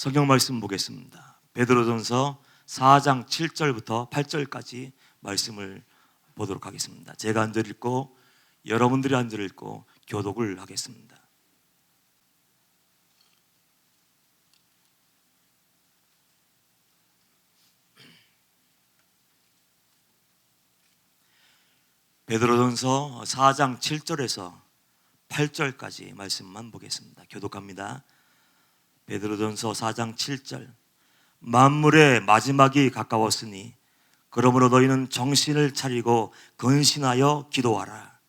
성경 말씀 보겠습니다. 베드로전서 4장 7절부터 8절까지 말씀을 보도록 하겠습니다. 제가 한 절 읽고 여러분들이 한 절 읽고 교독을 하겠습니다. 베드로전서 4장 7절에서 8절까지 말씀만 보겠습니다. 교독합니다. 베드로전서 4장 7절. 만물의 마지막이 가까웠으니 그러므로 너희는 정신을 차리고 근신하여 기도하라.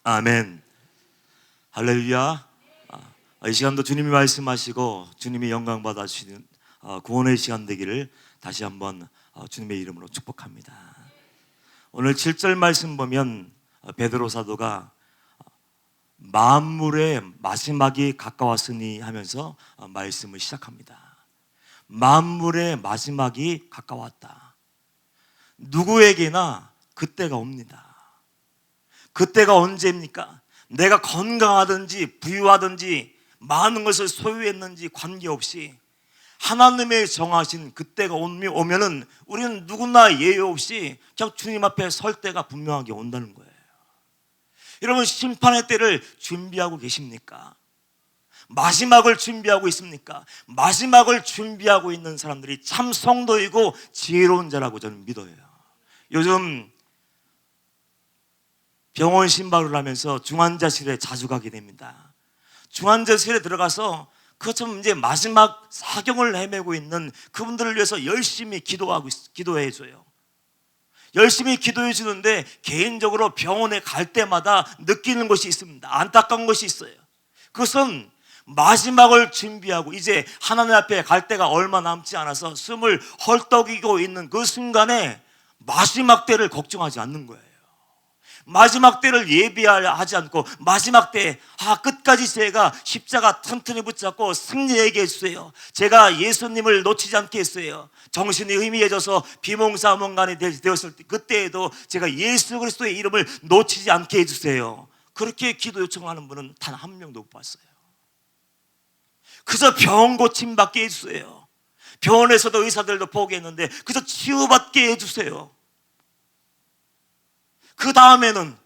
아멘. 할렐루야. 이 시간도 주님이 말씀하시고 주님이 영광 받아주시는 구원의 시간 되기를 다시 한번 주님의 이름으로 축복합니다. 오늘 7절 말씀 보면 베드로 사도가 만물의 마지막이 가까웠으니 하면서 말씀을 시작합니다. 만물의 마지막이 가까웠다. 누구에게나 그때가 옵니다. 그때가 언제입니까? 내가 건강하든지 부유하든지 많은 것을 소유했는지 관계없이 하나님의 정하신 그때가 오면은 우리는 누구나 예외 없이 그냥 주님 앞에 설 때가 분명하게 온다는 거예요. 여러분, 심판의 때를 준비하고 계십니까? 마지막을 준비하고 있습니까? 마지막을 준비하고 있는 사람들이 참 성도이고 지혜로운 자라고 저는 믿어요. 요즘 병원 신방을 하면서 중환자실에 자주 가게 됩니다. 중환자실에 들어가서 그것처럼 이제 마지막 사경을 헤매고 있는 그분들을 위해서 열심히 기도해줘요. 열심히 기도해 주는데 개인적으로 병원에 갈 때마다 느끼는 것이 있습니다. 안타까운 것이 있어요. 그것은 마지막을 준비하고 이제 하나님 앞에 갈 때가 얼마 남지 않아서 숨을 헐떡이고 있는 그 순간에 마지막 때를 걱정하지 않는 거예요. 마지막 때를 예비하지 않고 마지막 때에 끝까지 제가 십자가 튼튼히 붙잡고 승리하게 해주세요. 제가 예수님을 놓치지 않게 했어요. 정신이 희미해져서 비몽사몽간이 되었을 때 그때에도 제가 예수 그리스도의 이름을 놓치지 않게 해주세요. 그렇게 기도 요청하는 분은 단 한 명도 못 봤어요. 그저 병 고침받게 해주세요. 병원에서도 의사들도 포기했는데 그저 치유받게 해주세요. 그 다음에는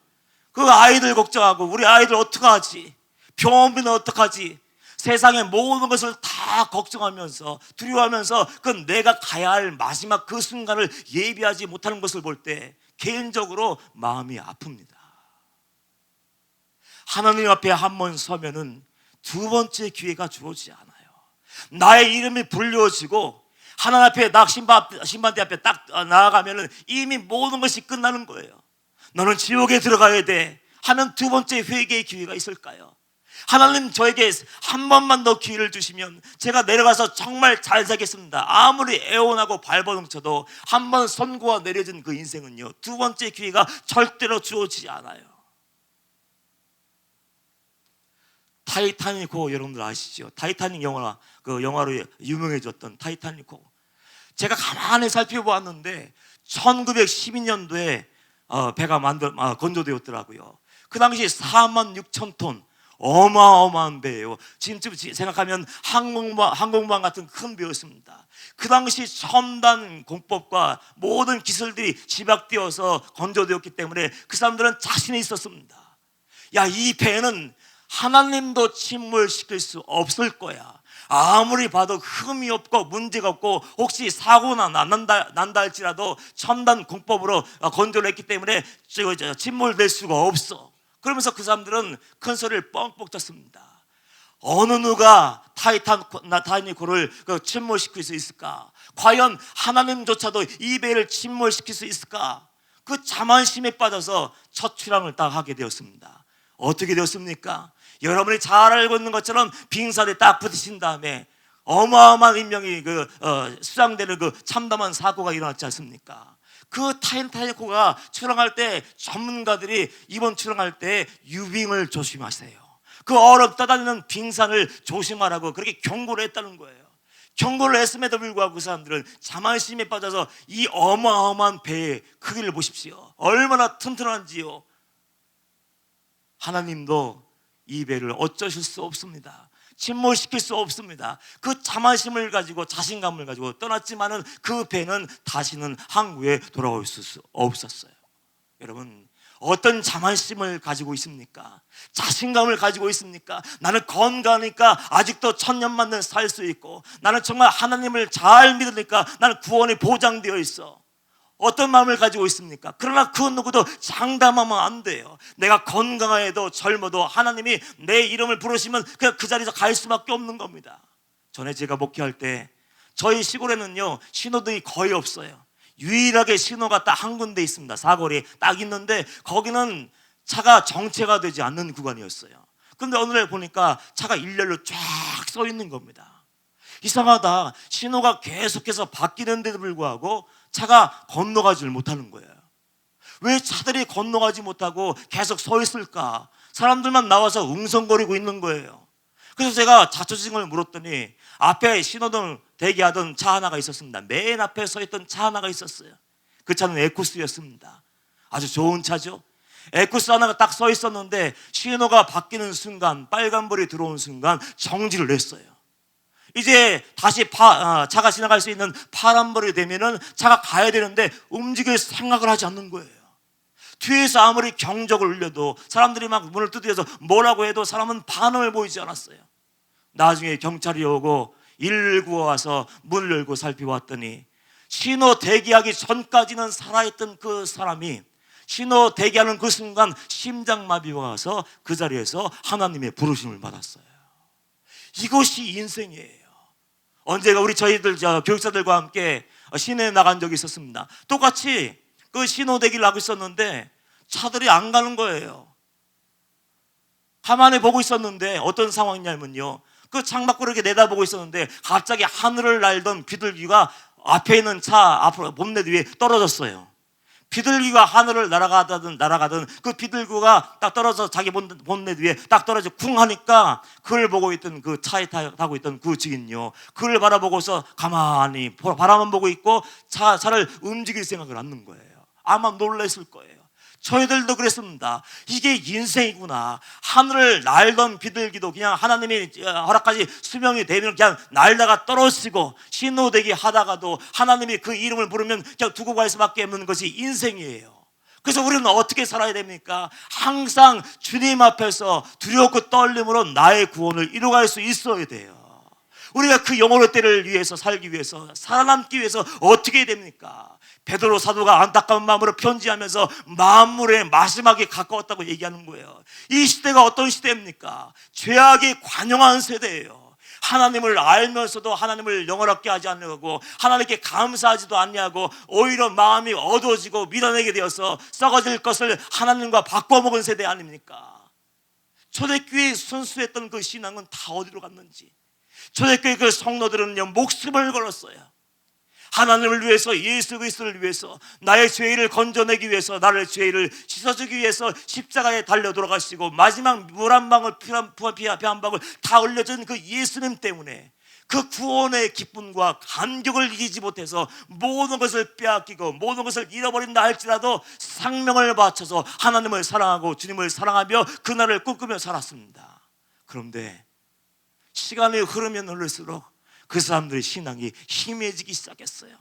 그 아이들 걱정하고 우리 아이들 어떡하지? 병원비는 어떡하지? 세상의 모든 것을 다 걱정하면서 두려워하면서 그 내가 가야 할 마지막 그 순간을 예비하지 못하는 것을 볼 때 개인적으로 마음이 아픕니다. 하나님 앞에 한 번 서면은 두 번째 기회가 주어지지 않아요. 나의 이름이 불려지고 하나님 앞에 심판대 앞에 딱 나아가면은 이미 모든 것이 끝나는 거예요. 너는 지옥에 들어가야 돼 하면 두 번째 회개의 기회가 있을까요? 하나님 저에게 한 번만 더 기회를 주시면 제가 내려가서 정말 잘 살겠습니다. 아무리 애원하고 발버둥쳐도 한 번 선고가 내려진 그 인생은요, 두 번째 기회가 절대로 주어지지 않아요. 타이타닉호 여러분들 아시죠? 타이타닉 영화, 그 영화로 유명해졌던 타이타닉호. 제가 가만히 살펴보았는데 1912년도에 배가 건조되었더라고요. 그 당시 46,000톤 어마어마한 배예요. 지금 생각하면 항공모함 같은 큰 배였습니다. 그 당시 첨단 공법과 모든 기술들이 집약되어서 건조되었기 때문에 그 사람들은 자신이 있었습니다. 야, 이 배는 하나님도 침몰시킬 수 없을 거야. 아무리 봐도 흠이 없고 문제가 없고 혹시 사고나 난다 할지라도 첨단 공법으로 건조를 했기 때문에 침몰될 수가 없어. 그러면서 그 사람들은 큰 소리를 뻥뻥 쳤습니다. 어느 누가 타이타닉호를 침몰시킬 수 있을까? 과연 하나님조차도 이 배를 침몰시킬 수 있을까? 그 자만심에 빠져서 첫 출항을 딱 하게 되었습니다. 어떻게 되었습니까? 여러분이 잘 알고 있는 것처럼 빙산에 딱 부딪힌 다음에 어마어마한 인명이 수상되는 그 참담한 사고가 일어났지 않습니까? 그 타이타닉호가 출항할 때 전문가들이 이번 출항할 때 유빙을 조심하세요. 그 얼어 떠다니는 빙산을 조심하라고 그렇게 경고를 했다는 거예요. 경고를 했음에도 불구하고 그 사람들은 자만심에 빠져서 이 어마어마한 배의 크기를 보십시오. 얼마나 튼튼한지요. 하나님도 이 배를 어쩌실 수 없습니다. 침몰시킬 수 없습니다. 그 자만심을 가지고 자신감을 가지고 떠났지만은 그 배는 다시는 항구에 돌아올 수 없었어요. 여러분, 어떤 자만심을 가지고 있습니까? 자신감을 가지고 있습니까? 나는 건강하니까 아직도 천년만년 살 수 있고, 나는 정말 하나님을 잘 믿으니까 나는 구원이 보장되어 있어. 어떤 마음을 가지고 있습니까? 그러나 그 누구도 장담하면 안 돼요. 내가 건강해도 젊어도 하나님이 내 이름을 부르시면 그냥 그 자리에서 갈 수밖에 없는 겁니다. 전에 제가 목회할 때 저희 시골에는요, 신호등이 거의 없어요. 유일하게 신호가 딱 한 군데 있습니다. 사거리에 딱 있는데 거기는 차가 정체가 되지 않는 구간이었어요. 그런데 어느 날 보니까 차가 일렬로 쫙 서 있는 겁니다. 이상하다. 신호가 계속해서 바뀌는데도 불구하고 차가 건너가지를 못하는 거예요. 왜 차들이 건너가지 못하고 계속 서 있을까? 사람들만 나와서 웅성거리고 있는 거예요. 그래서 제가 자초지종을 물었더니 앞에 신호등 대기하던 차 하나가 있었습니다. 맨 앞에 서 있던 차 하나가 있었어요. 그 차는 에쿠스였습니다. 아주 좋은 차죠. 에쿠스 하나가 딱 서 있었는데 신호가 바뀌는 순간, 빨간불이 들어온 순간 정지를 했어요. 이제 다시 차가 지나갈 수 있는 파란불이 되면은 차가 가야 되는데 움직일 생각을 하지 않는 거예요. 뒤에서 아무리 경적을 울려도 사람들이 막 문을 두드려서 뭐라고 해도 사람은 반응을 보이지 않았어요. 나중에 경찰이 오고 119가 와서 문을 열고 살펴봤더니 신호 대기하기 전까지는 살아있던 그 사람이 신호 대기하는 그 순간 심장마비가 와서 그 자리에서 하나님의 부르심을 받았어요. 이것이 인생이에요. 언제가 우리 저희들 교육자들과 함께 시내에 나간 적이 있었습니다. 똑같이 그 신호 대기를 하고 있었는데 차들이 안 가는 거예요. 가만히 보고 있었는데 어떤 상황이냐면요, 그 창밖으로 이렇게 내다보고 있었는데 갑자기 하늘을 날던 비둘기가 앞에 있는 차 앞으로 본넷 위에 떨어졌어요. 비둘기가 하늘을 날아가든 그 비둘기가 딱 떨어져 자기 본넷 위에 딱 떨어져 쿵 하니까 그걸 보고 있던 그 차에 타고 있던 그 증인요, 그걸 바라보고서 가만히 바라만 보고 있고 차를 움직일 생각을 않는 거예요. 아마 놀랐을 거예요. 저희들도 그랬습니다. 이게 인생이구나. 하늘을 날던 비둘기도 그냥 하나님이 허락까지 수명이 되면 그냥 날다가 떨어지고, 신호대기 하다가도 하나님이 그 이름을 부르면 그냥 두고 갈 수밖에 없는 것이 인생이에요. 그래서 우리는 어떻게 살아야 됩니까? 항상 주님 앞에서 두렵고 떨림으로 나의 구원을 이루어갈 수 있어야 돼요. 우리가 그 영혼의 때를 위해서 살기 위해서, 살아남기 위해서 어떻게 해야 됩니까? 베드로 사도가 안타까운 마음으로 편지하면서 만물의 마지막에 가까웠다고 얘기하는 거예요. 이 시대가 어떤 시대입니까? 죄악이 관영한 세대예요. 하나님을 알면서도 하나님을 영원하게 하지 않냐고, 하나님께 감사하지도 않냐고, 오히려 마음이 어두워지고 밀어내게 되어서 썩어질 것을 하나님과 바꿔먹은 세대 아닙니까? 초대교회에 순수했던 그 신앙은 다 어디로 갔는지. 초대교회 그 성도들은요, 목숨을 걸었어요. 하나님을 위해서, 예수 그리스도를 위해서, 나의 죄를 건져내기 위해서, 나를 죄를 씻어주기 위해서 십자가에 달려 돌아가시고 마지막 물 한 방울, 피 한 방울 다 흘려준 그 예수님 때문에 그 구원의 기쁨과 감격을 이기지 못해서 모든 것을 빼앗기고 모든 것을 잃어버린다 할지라도 생명을 바쳐서 하나님을 사랑하고 주님을 사랑하며 그날을 꿈꾸며 살았습니다. 그런데 시간이 흐르면 흐를수록 그 사람들의 신앙이 희미해지기 시작했어요.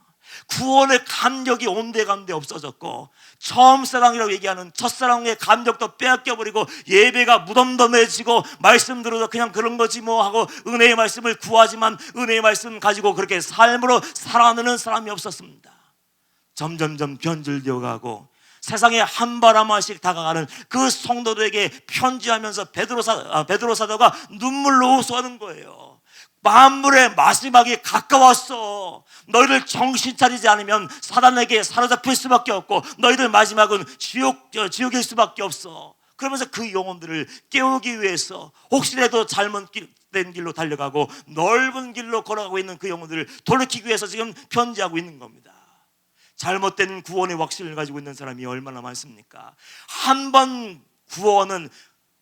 구원의 감격이 온데간데 없어졌고, 처음 사랑이라고 얘기하는 첫사랑의 감격도 빼앗겨버리고, 예배가 무덤덤해지고, 말씀 들어도 그냥 그런 거지 뭐 하고 은혜의 말씀을 구하지만 은혜의 말씀 가지고 그렇게 삶으로 살아내는 사람이 없었습니다. 점점점 변질되어 가고 세상에 한 발 한 발씩 다가가는 그 성도들에게 편지하면서 베드로 사도가 눈물로 호소하는 거예요. 만물의 마지막이 가까웠어. 너희들 정신 차리지 않으면 사단에게 사로잡힐 수밖에 없고 너희들 마지막은 지옥일 수밖에 없어. 그러면서 그 영혼들을 깨우기 위해서 혹시라도 잘못된 길로 달려가고 넓은 길로 걸어가고 있는 그 영혼들을 돌이키기 위해서 지금 편지하고 있는 겁니다. 잘못된 구원의 확신을 가지고 있는 사람이 얼마나 많습니까? 한 번 구원은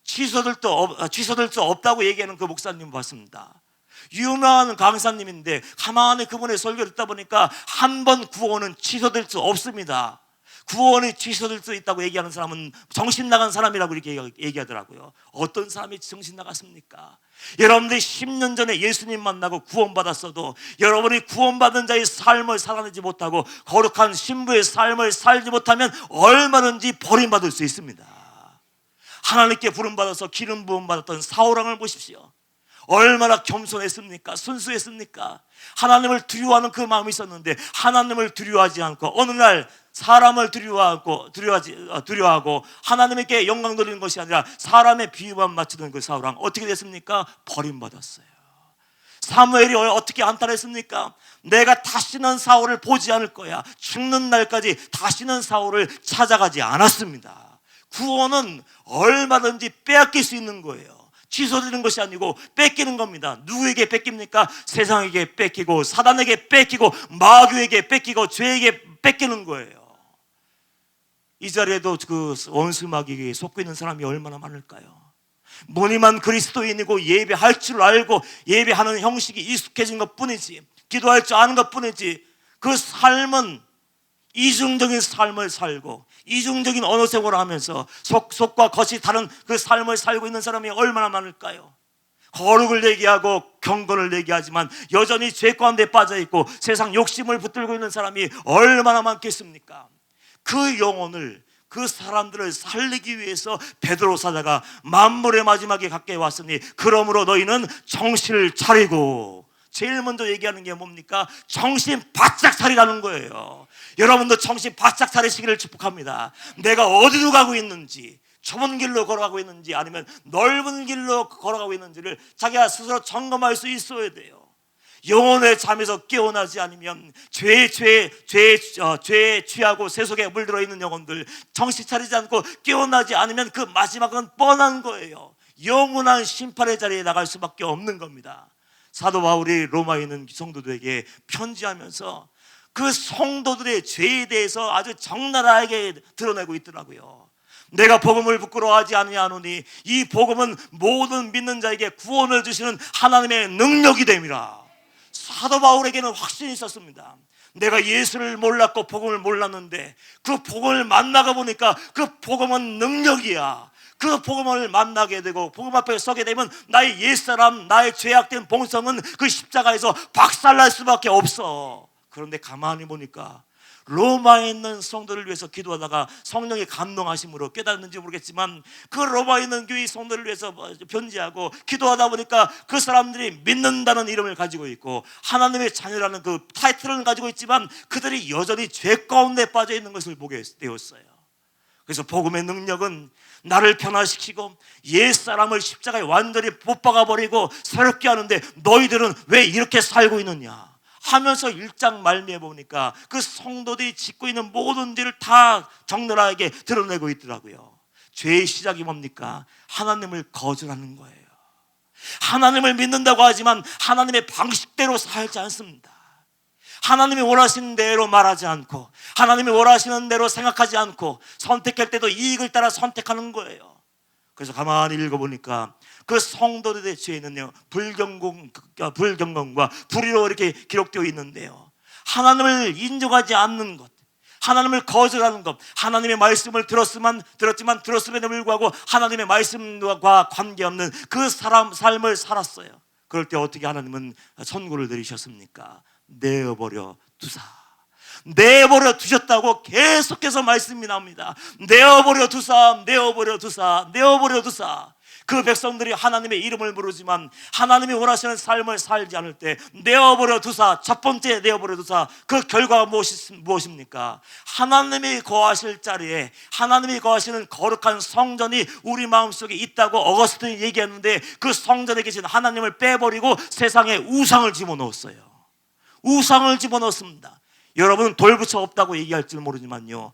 취소될 수 없다고 얘기하는 그 목사님 봤습니다. 유명한 강사님인데 가만히 그분의 설교를 듣다 보니까 한 번 구원은 취소될 수 없습니다. 구원이 취소될 수 있다고 얘기하는 사람은 정신 나간 사람이라고 이렇게 얘기하더라고요. 어떤 사람이 정신 나갔습니까? 여러분들이 10년 전에 예수님 만나고 구원받았어도 여러분이 구원받은 자의 삶을 살아내지 못하고 거룩한 신부의 삶을 살지 못하면 얼마든지 버림받을 수 있습니다. 하나님께 부름받아서 기름 부음 받았던 사울왕을 보십시오. 얼마나 겸손했습니까? 순수했습니까? 하나님을 두려워하는 그 마음이 있었는데 하나님을 두려워하지 않고 어느 날 사람을 두려워하고 하나님께 영광 돌리는 것이 아니라 사람의 비유만 맞추는 그 사울왕 어떻게 됐습니까? 버림받았어요. 사무엘이 어떻게 한탄했습니까? 내가 다시는 사울을 보지 않을 거야. 죽는 날까지 다시는 사울을 찾아가지 않았습니다. 구원은 얼마든지 빼앗길 수 있는 거예요. 취소되는 것이 아니고 뺏기는 겁니다. 누구에게 뺏깁니까? 세상에게 뺏기고 사단에게 뺏기고 마귀에게 뺏기고 죄에게 뺏기는 거예요. 이 자리에도 그 원수 마귀에게 속고 있는 사람이 얼마나 많을까요? 무늬만 그리스도인이고 예배할 줄 알고 예배하는 형식이 익숙해진 것뿐이지, 기도할 줄 아는 것뿐이지, 그 삶은 이중적인 삶을 살고 이중적인 언어생활을 하면서 속과 겉이 다른 그 삶을 살고 있는 사람이 얼마나 많을까요? 거룩을 얘기하고 경건을 얘기하지만 여전히 죄 가운데 빠져있고 세상 욕심을 붙들고 있는 사람이 얼마나 많겠습니까? 그 영혼을, 그 사람들을 살리기 위해서 베드로 사자가 만물의 마지막에 가까이 왔으니 그러므로 너희는 정신을 차리고, 제일 먼저 얘기하는 게 뭡니까? 정신 바짝 차리라는 거예요. 여러분도 정신 바짝 차리시기를 축복합니다. 내가 어디로 가고 있는지, 좁은 길로 걸어가고 있는지 아니면 넓은 길로 걸어가고 있는지를 자기가 스스로 점검할 수 있어야 돼요. 영혼의 잠에서 깨어나지 않으면 죄에 취하고 세속에 물들어 있는 영혼들, 정신 차리지 않고 깨어나지 않으면 그 마지막은 뻔한 거예요. 영원한 심판의 자리에 나갈 수밖에 없는 겁니다. 사도 바울이 로마에 있는 성도들에게 편지하면서 그 성도들의 죄에 대해서 아주 적나라하게 드러내고 있더라고요. 내가 복음을 부끄러워하지 아니하노니 이 복음은 모든 믿는 자에게 구원을 주시는 하나님의 능력이 됨이라. 사도 바울에게는 확신이 있었습니다. 내가 예수를 몰랐고 복음을 몰랐는데 그 복음을 만나가 보니까 그 복음은 능력이야. 그 복음을 만나게 되고 복음 앞에 서게 되면 나의 옛사람, 나의 죄악된 본성은 그 십자가에서 박살날 수밖에 없어. 그런데 가만히 보니까 로마에 있는 성도를 위해서 기도하다가 성령의 감동하심으로 깨닫는지 모르겠지만 그 로마에 있는 교회 성도를 위해서 편지하고 기도하다 보니까 그 사람들이 믿는다는 이름을 가지고 있고 하나님의 자녀라는 그 타이틀을 가지고 있지만 그들이 여전히 죄 가운데 빠져 있는 것을 보게 되었어요. 그래서 복음의 능력은 나를 변화시키고 옛사람을 십자가에 완전히 못 박아버리고 새롭게 하는데 너희들은 왜 이렇게 살고 있느냐 하면서 1장 말미에 보니까 그 성도들이 짓고 있는 모든 죄를 다 적나라하게 드러내고 있더라고요. 죄의 시작이 뭡니까? 하나님을 거절하는 거예요. 하나님을 믿는다고 하지만 하나님의 방식대로 살지 않습니다. 하나님이 원하시는 대로 말하지 않고 하나님이 원하시는 대로 생각하지 않고 선택할 때도 이익을 따라 선택하는 거예요. 그래서 가만히 읽어보니까 그 성도들의 죄는요 불경건과 불의로 이렇게 기록되어 있는데요, 하나님을 인정하지 않는 것, 하나님을 거절하는 것, 하나님의 말씀을 들었지만 들었음에도 불구하고 하나님의 말씀과 관계없는 그 사람 삶을 살았어요. 그럴 때 어떻게 하나님은 선고를 내리셨습니까? 내어버려 두사. 내어버려 두셨다고 계속해서 말씀이 나옵니다. 내어버려 두사, 내어버려 두사, 내어버려 두사. 그 백성들이 하나님의 이름을 부르지만 하나님이 원하시는 삶을 살지 않을 때 내어버려 두사, 첫 번째 내어버려 두사. 그 결과가 무엇입니까? 하나님이 거하실 자리에 하나님이 거하시는 거룩한 성전이 우리 마음속에 있다고 어거스틴이 얘기했는데 그 성전에 계신 하나님을 빼버리고 세상에 우상을 집어넣었어요. 우상을 집어넣습니다. 여러분은 돌부처 없다고 얘기할 줄 모르지만요,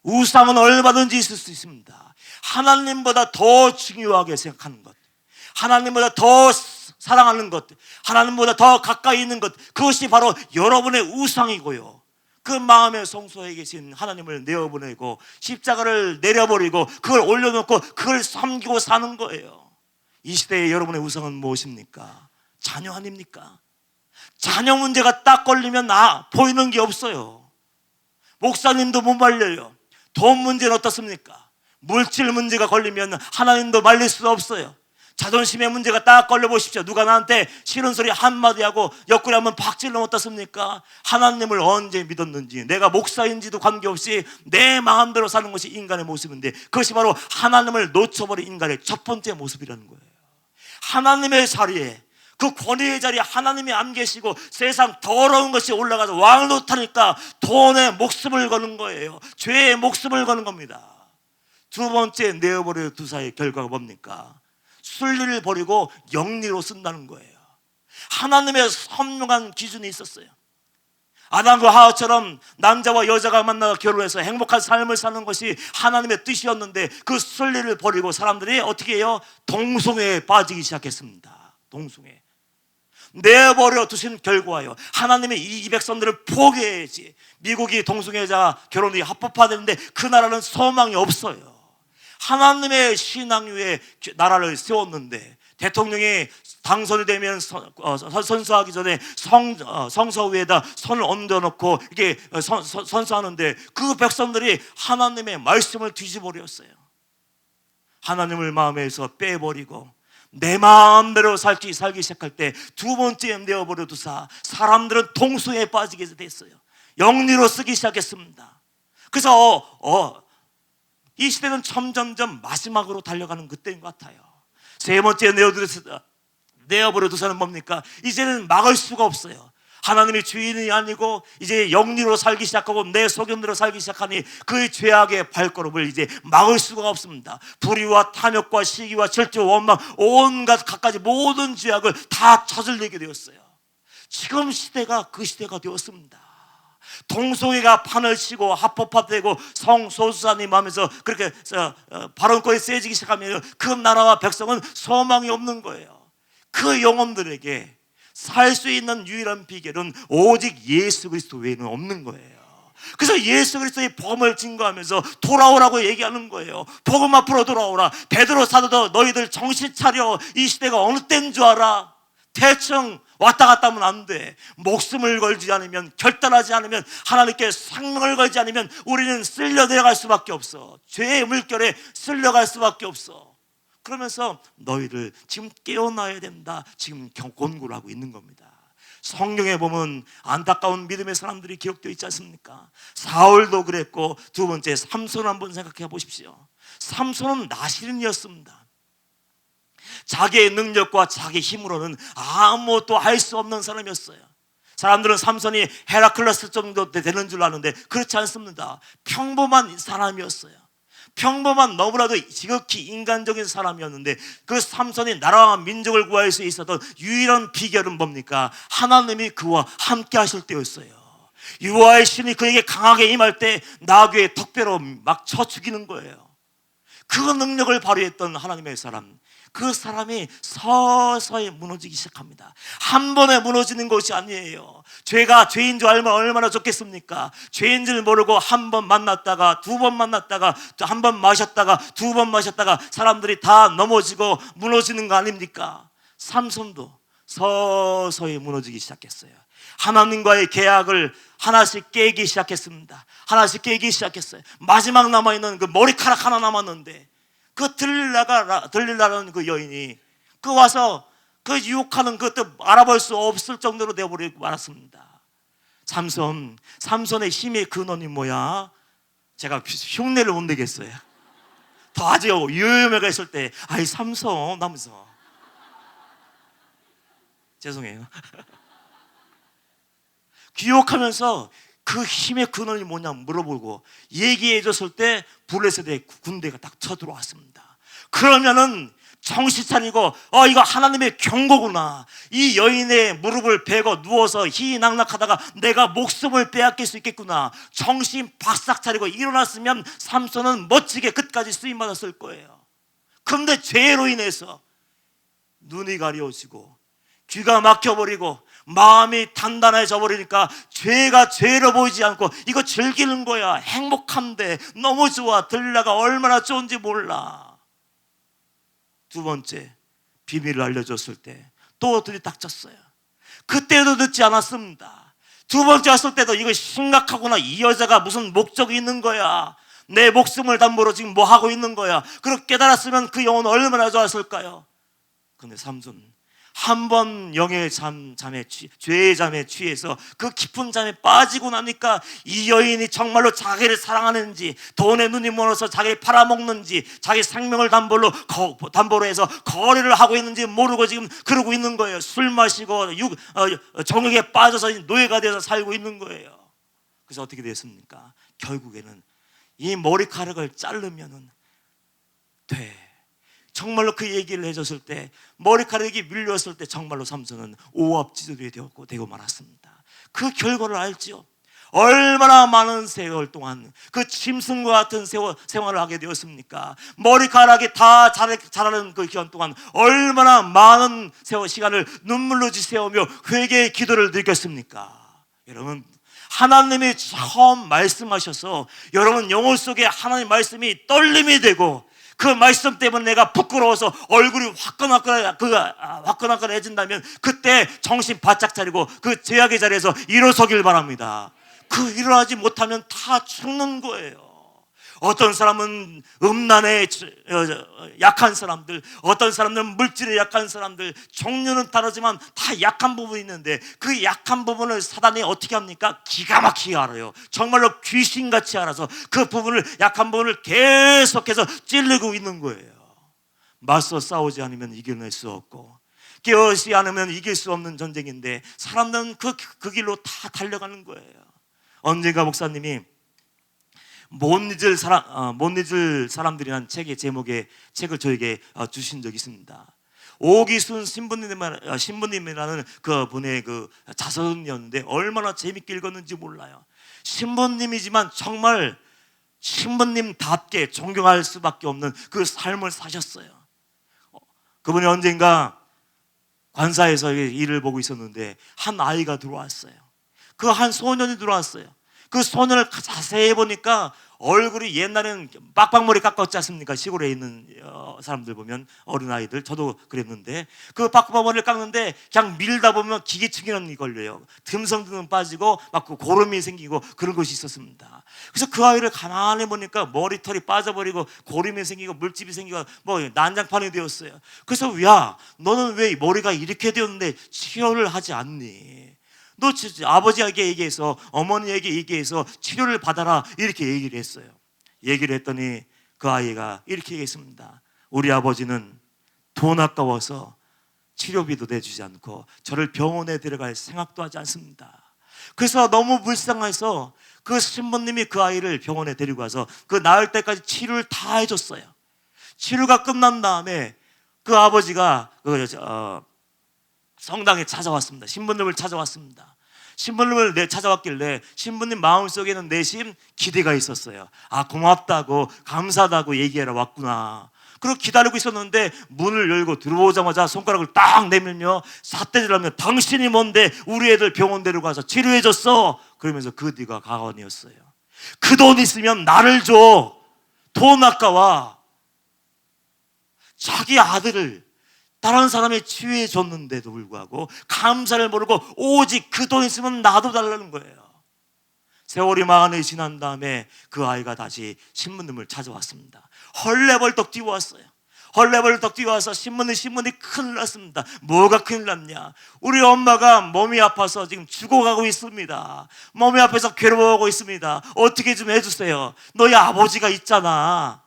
우상은 얼마든지 있을 수 있습니다. 하나님보다 더 중요하게 생각하는 것, 하나님보다 더 사랑하는 것, 하나님보다 더 가까이 있는 것, 그것이 바로 여러분의 우상이고요, 그 마음의 성소에 계신 하나님을 내어보내고 십자가를 내려버리고 그걸 올려놓고 그걸 섬기고 사는 거예요. 이 시대에 여러분의 우상은 무엇입니까? 자녀 아닙니까? 자녀 문제가 딱 걸리면 보이는 게 없어요. 목사님도 못 말려요. 돈 문제는 어떻습니까? 물질 문제가 걸리면 하나님도 말릴 수 없어요. 자존심의 문제가 딱 걸려보십시오. 누가 나한테 싫은 소리 한마디 하고 옆구리 한번 박질러면 어떻습니까? 하나님을 언제 믿었는지, 내가 목사인지도 관계없이 내 마음대로 사는 것이 인간의 모습인데, 그것이 바로 하나님을 놓쳐버린 인간의 첫 번째 모습이라는 거예요. 하나님의 자리에, 그 권위의 자리에 하나님이 안 계시고 세상 더러운 것이 올라가서 왕을 놓다니까 돈에 목숨을 거는 거예요. 죄에 목숨을 거는 겁니다. 두 번째, 내어버려 두사의 결과가 뭡니까? 순리를 버리고 영리로 쓴다는 거예요. 하나님의 선명한 기준이 있었어요. 아담과 하와처럼 남자와 여자가 만나서 결혼해서 행복한 삶을 사는 것이 하나님의 뜻이었는데, 그 순리를 버리고 사람들이 어떻게 해요? 동성애에 빠지기 시작했습니다. 동성애. 내버려 두신 결과예요. 하나님의 이 백성들을 포기해야지. 미국이 동성애자 결혼이 합법화되는데 그 나라는 소망이 없어요. 하나님의 신앙 위에 나라를 세웠는데, 대통령이 당선이 되면 선서하기 전에 성서 위에다 손을 얹어놓고 이렇게 선서하는데, 그 백성들이 하나님의 말씀을 뒤집어버렸어요. 하나님을 마음에서 빼버리고 내 마음대로 살기 시작할 때 두 번째 내어버려 두사 사람들은 동성애에 빠지게 됐어요. 영리로 쓰기 시작했습니다. 그래서 이 시대는 점점점 마지막으로 달려가는 그때인 것 같아요. 세 번째 내어버려 두사는 뭡니까? 이제는 막을 수가 없어요. 하나님이 주인이 아니고 이제 영리로 살기 시작하고 내 소견대로 살기 시작하니 그의 죄악의 발걸음을 이제 막을 수가 없습니다. 불의와 탐욕과 시기와 질투와 원망, 온갖 갖가지 모든 죄악을 다 저질리게 되었어요. 지금 시대가 그 시대가 되었습니다. 동성애가 판을 치고 합법화되고 성소수자님 하면서 그렇게 발언권이 세지기 시작하면 그 나라와 백성은 소망이 없는 거예요. 그 영혼들에게 살 수 있는 유일한 비결은 오직 예수 그리스도 외에는 없는 거예요. 그래서 예수 그리스도의 복음을 증거하면서 돌아오라고 얘기하는 거예요. 복음 앞으로 돌아오라. 베드로 사도도 너희들 정신 차려. 이 시대가 어느 때인 줄 알아. 대충 왔다 갔다 하면 안 돼. 목숨을 걸지 않으면, 결단하지 않으면, 하나님께 생명을 걸지 않으면 우리는 쓸려 내려갈 수밖에 없어. 죄의 물결에 쓸려갈 수밖에 없어. 그러면서 너희를 지금 깨어나야 된다, 지금 권고를 하고 있는 겁니다. 성경에 보면 안타까운 믿음의 사람들이 기록되어 있지 않습니까? 사울도 그랬고, 두 번째 삼손 한번 생각해 보십시오. 삼손은 나시린이었습니다. 자기의 능력과 자기 힘으로는 아무것도 할 수 없는 사람이었어요. 사람들은 삼손이 헤라클레스 정도 되는 줄 아는데 그렇지 않습니다. 평범한 사람이었어요. 평범한 너무나도 지극히 인간적인 사람이었는데, 그 삼손이 나라와 민족을 구할 수 있었던 유일한 비결은 뭡니까? 하나님이 그와 함께 하실 때였어요. 여호와의 신이 그에게 강하게 임할 때 나귀의 턱뼈로 막 쳐 죽이는 거예요. 그 능력을 발휘했던 하나님의 사람, 그 사람이 서서히 무너지기 시작합니다. 한 번에 무너지는 것이 아니에요. 죄가 죄인 줄 알면 얼마나 좋겠습니까? 죄인 줄 모르고 한 번 만났다가, 두 번 만났다가, 한 번 마셨다가, 두 번 마셨다가 사람들이 다 넘어지고 무너지는 거 아닙니까? 삼손도 서서히 무너지기 시작했어요. 하나님과의 계약을 하나씩 깨기 시작했습니다. 하나씩 깨기 시작했어요. 마지막 남아있는 그 머리카락 하나 남았는데, 그 들릴라라는 그 여인이 그 와서 그 유혹하는 그것도 알아볼 수 없을 정도로 되어버리고 말았습니다. 삼손의 힘의 근원이 뭐야? 제가 흉내를 못 내겠어요. 더 아주 유효매가 있을 때, 아이 삼손 하면서 죄송해요. 유혹하면서 그 힘의 근원이 뭐냐 물어보고 얘기해 줬을 때 블레셋의 군대가 딱 쳐들어왔습니다. 그러면은 정신 차리고 이거 하나님의 경고구나. 이 여인의 무릎을 베고 누워서 희희낙낙하다가 내가 목숨을 빼앗길 수 있겠구나. 정신 바싹 차리고 일어났으면 삼손은 멋지게 끝까지 쓰임받았을 거예요. 그런데 죄로 인해서 눈이 가려지고 귀가 막혀버리고 마음이 단단해져 버리니까 죄가 죄로 보이지 않고 이거 즐기는 거야. 행복한데 너무 좋아. 들라가 얼마나 좋은지 몰라. 두 번째 비밀을 알려줬을 때 또 들이닥쳤어요. 그때도 늦지 않았습니다. 두 번째 왔을 때도 이거 심각하구나. 이 여자가 무슨 목적이 있는 거야. 내 목숨을 담보로 지금 뭐 하고 있는 거야. 그렇게 깨달았으면 그 영혼은 얼마나 좋았을까요? 근데 삼손 한 번 영의 잠에 죄의 잠에 취해서 그 깊은 잠에 빠지고 나니까 이 여인이 정말로 자기를 사랑하는지, 돈에 눈이 멀어서 자기를 팔아먹는지, 자기 생명을 담보로 해서 거래를 하고 있는지 모르고 지금 그러고 있는 거예요. 술 마시고 정욕에 빠져서 노예가 돼서 살고 있는 거예요. 그래서 어떻게 됐습니까? 결국에는 이 머리카락을 자르면은 돼. 정말로 그 얘기를 해줬을 때, 머리카락이 밀렸을 때 정말로 삼손은 오합지졸이 되고 말았습니다. 그 결과를 알지요. 얼마나 많은 세월 동안 그 짐승과 같은 생활을 하게 되었습니까? 머리카락이 다 자라는 그 기간 동안 얼마나 많은 시간을 눈물로 지새우며 회개의 기도를 느꼈습니까? 여러분, 하나님이 처음 말씀하셔서 여러분 영혼 속에 하나님 말씀이 떨림이 되고, 그 말씀 때문에 내가 부끄러워서 얼굴이 화끈화끈해진다면 그때 정신 바짝 차리고 그 제약의 자리에서 일어서길 바랍니다. 그 일어나지 못하면 다 죽는 거예요. 어떤 사람은 음란에 약한 사람들, 어떤 사람들은 물질에 약한 사람들, 종류는 다르지만 다 약한 부분이 있는데 그 약한 부분을 사단이 어떻게 합니까? 기가 막히게 알아요. 정말로 귀신같이 알아서 그 약한 부분을 계속해서 찔르고 있는 거예요. 맞서 싸우지 않으면 이겨낼 수 없고, 깨어지 않으면 이길 수 없는 전쟁인데 사람들은 그 길로 다 달려가는 거예요. 언젠가 목사님이 못 잊을 사람들이라는 제목의 책을 저에게 주신 적이 있습니다. 오기순 신부님이라는 그 분의 그 자서전이었는데 얼마나 재밌게 읽었는지 몰라요. 신부님이지만 정말 신부님답게 존경할 수밖에 없는 그 삶을 사셨어요. 그분이 언젠가 관사에서 일을 보고 있었는데 한 아이가 들어왔어요. 그 한 소년이 들어왔어요. 그 소년을 자세히 보니까 얼굴이 옛날에는 빡빡머리 깎았지 않습니까? 시골에 있는 사람들 보면, 어린아이들, 저도 그랬는데 그 빡빡머리를 깎는데 그냥 밀다 보면 기계충이라는 게 걸려요. 듬성듬성 빠지고 막 고름이 생기고 그런 것이 있었습니다. 그래서 그 아이를 가만히 보니까 머리털이 빠져버리고 고름이 생기고 물집이 생기고 뭐 난장판이 되었어요. 그래서 야, 너는 왜 머리가 이렇게 되었는데 치료를 하지 않니? 너 아버지에게 얘기해서, 어머니에게 얘기해서 치료를 받아라, 이렇게 얘기를 했어요. 얘기를 했더니 그 아이가 이렇게 얘기했습니다. 우리 아버지는 돈 아까워서 치료비도 내주지 않고 저를 병원에 데려갈 생각도 하지 않습니다. 그래서 너무 불쌍해서 그 신부님이 그 아이를 병원에 데리고 가서 그 나을 때까지 치료를 다 해줬어요. 치료가 끝난 다음에 그 아버지가 성당에 찾아왔습니다. 신부님을 찾아왔습니다. 신부님을 찾아왔길래 신부님 마음속에는 내심 기대가 있었어요. 아, 고맙다고 감사하다고 얘기하러 왔구나. 그리고 기다리고 있었는데 문을 열고 들어오자마자 손가락을 딱 내밀며 삿대질하며 당신이 뭔데 우리 애들 병원 데려가서 치료해줬어. 그러면서 그 뒤가 가관이었어요. 그 돈 있으면 나를 줘. 돈 아까워. 자기 아들을 다른 사람이 치유해 줬는데도 불구하고 감사를 모르고 오직 그 돈 있으면 나도 달라는 거예요. 세월이 많이 지난 다음에 그 아이가 다시 신부님을 찾아왔습니다. 헐레벌떡 뛰어왔어요. 헐레벌떡 뛰어와서 신부님 큰일 났습니다. 뭐가 큰일 났냐? 우리 엄마가 몸이 아파서 지금 죽어가고 있습니다. 몸이 아파서 괴로워하고 있습니다. 어떻게 좀 해주세요. 너희 아버지가 있잖아.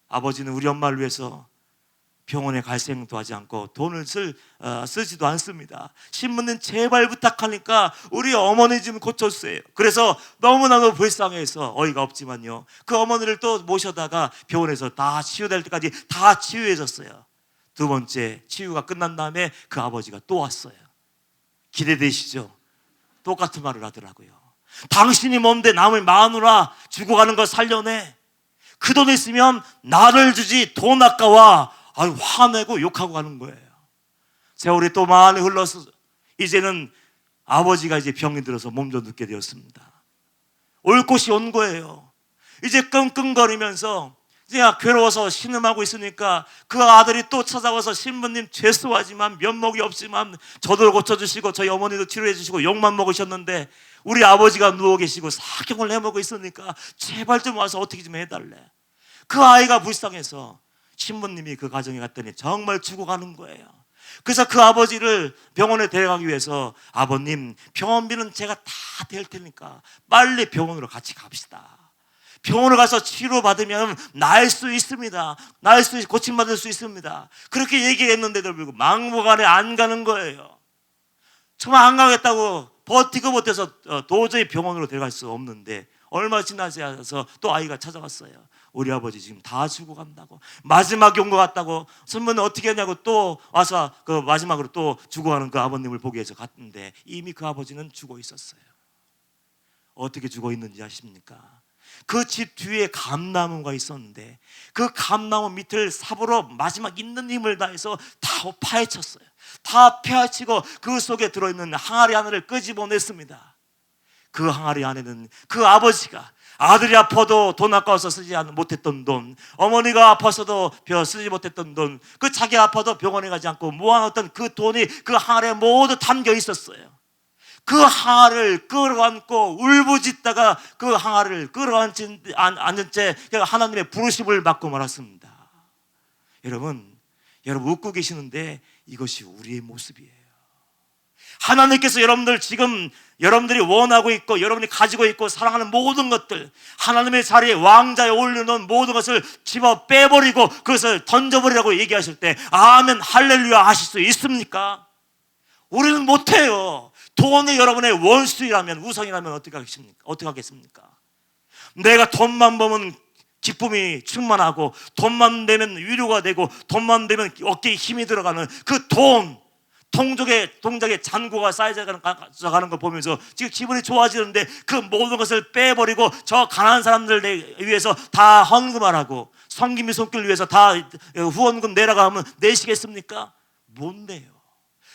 아버지는 우리 엄마를 위해서 병원에 갈 생각도 하지 않고 돈을 쓰지도 않습니다. 신부님 제발 부탁하니까 우리 어머니 좀 고쳐주세요. 그래서 너무나도 불쌍해서 어이가 없지만요, 그 어머니를 또 모셔다가 병원에서 다 치유될 때까지 다 치유해줬어요. 두 번째 치유가 끝난 다음에 그 아버지가 또 왔어요. 기대되시죠? 똑같은 말을 하더라고요. 당신이 뭔데 남의 마누라 죽어가는 거 살려내. 그 돈 있으면 나를 주지 돈 아까워. 화내고 욕하고 가는 거예요. 세월이 또 많이 흘러서 이제는 아버지가 이제 병이 들어서 몸도 눕게 되었습니다. 올 곳이 온 거예요. 이제 끙끙거리면서 그냥 괴로워서 신음하고 있으니까 그 아들이 또 찾아와서 신부님 죄송하지만 면목이 없지만 저도 고쳐주시고 저희 어머니도 치료해 주시고 욕만 먹으셨는데 우리 아버지가 누워 계시고 사경을 해먹고 있으니까 제발 좀 와서 어떻게 좀 해달래. 그 아이가 불쌍해서 신부님이 그 가정에 갔더니 정말 죽어가는 거예요. 그래서 그 아버지를 병원에 데려가기 위해서 아버님 병원비는 제가 다 댈 테니까 빨리 병원으로 같이 갑시다. 병원을 가서 치료받으면 나을 수 있습니다. 고침받을 수 있습니다. 그렇게 얘기했는데도 불구하고 막무가내 안 가는 거예요. 정말 안 가겠다고 버티고 버텨서 도저히 병원으로 데려갈 수 없는데 얼마 지나지 않아서 또 아이가 찾아왔어요. 우리 아버지 지금 다 죽어간다고, 마지막이 온 것 같다고. 선배는 어떻게 하냐고 또 와서 그 마지막으로 또 죽어가는 그 아버님을 보기 위해서 갔는데 이미 그 아버지는 죽어 있었어요. 어떻게 죽어 있는지 아십니까? 그 집 뒤에 감나무가 있었는데 그 감나무 밑을 삽으로 마지막 있는 힘을 다해서 다 파헤쳤어요. 다 파헤치고 그 속에 들어있는 항아리 하나를 끄집어냈습니다. 그 항아리 안에는 그 아버지가 아들이 아파도 돈 아까워서 쓰지 못했던 돈, 어머니가 아파서도 쓰지 못했던 돈, 그 자기 아파도 병원에 가지 않고 모아놨던 그 돈이 그 항아리에 모두 담겨 있었어요. 그 항아리를 끌어안고 울부짖다가 그 항아리를 끌어안은 채 하나님의 부르심을 받고 말았습니다. 여러분 웃고 계시는데 이것이 우리의 모습이에요. 하나님께서 여러분들 지금 여러분들이 원하고 있고 여러분이 가지고 있고 사랑하는 모든 것들, 하나님의 자리에 왕자에 올려놓은 모든 것을 집어 빼버리고 그것을 던져버리라고 얘기하실 때 아멘 할렐루야 하실 수 있습니까? 우리는 못해요. 돈이 여러분의 원수이라면, 우상이라면 어떻게 하겠습니까? 내가 돈만 벌면 기쁨이 충만하고 돈만 되면 위로가 되고 돈만 되면 어깨에 힘이 들어가는 그 돈, 동작에 잔고가 쌓여가는 걸 보면서 지금 기분이 좋아지는데 그 모든 것을 빼버리고 저 가난한 사람들 위해서 다 헌금하라고, 성김이 손길 위해서 다 후원금 내라고 하면 내시겠습니까? 못 내요.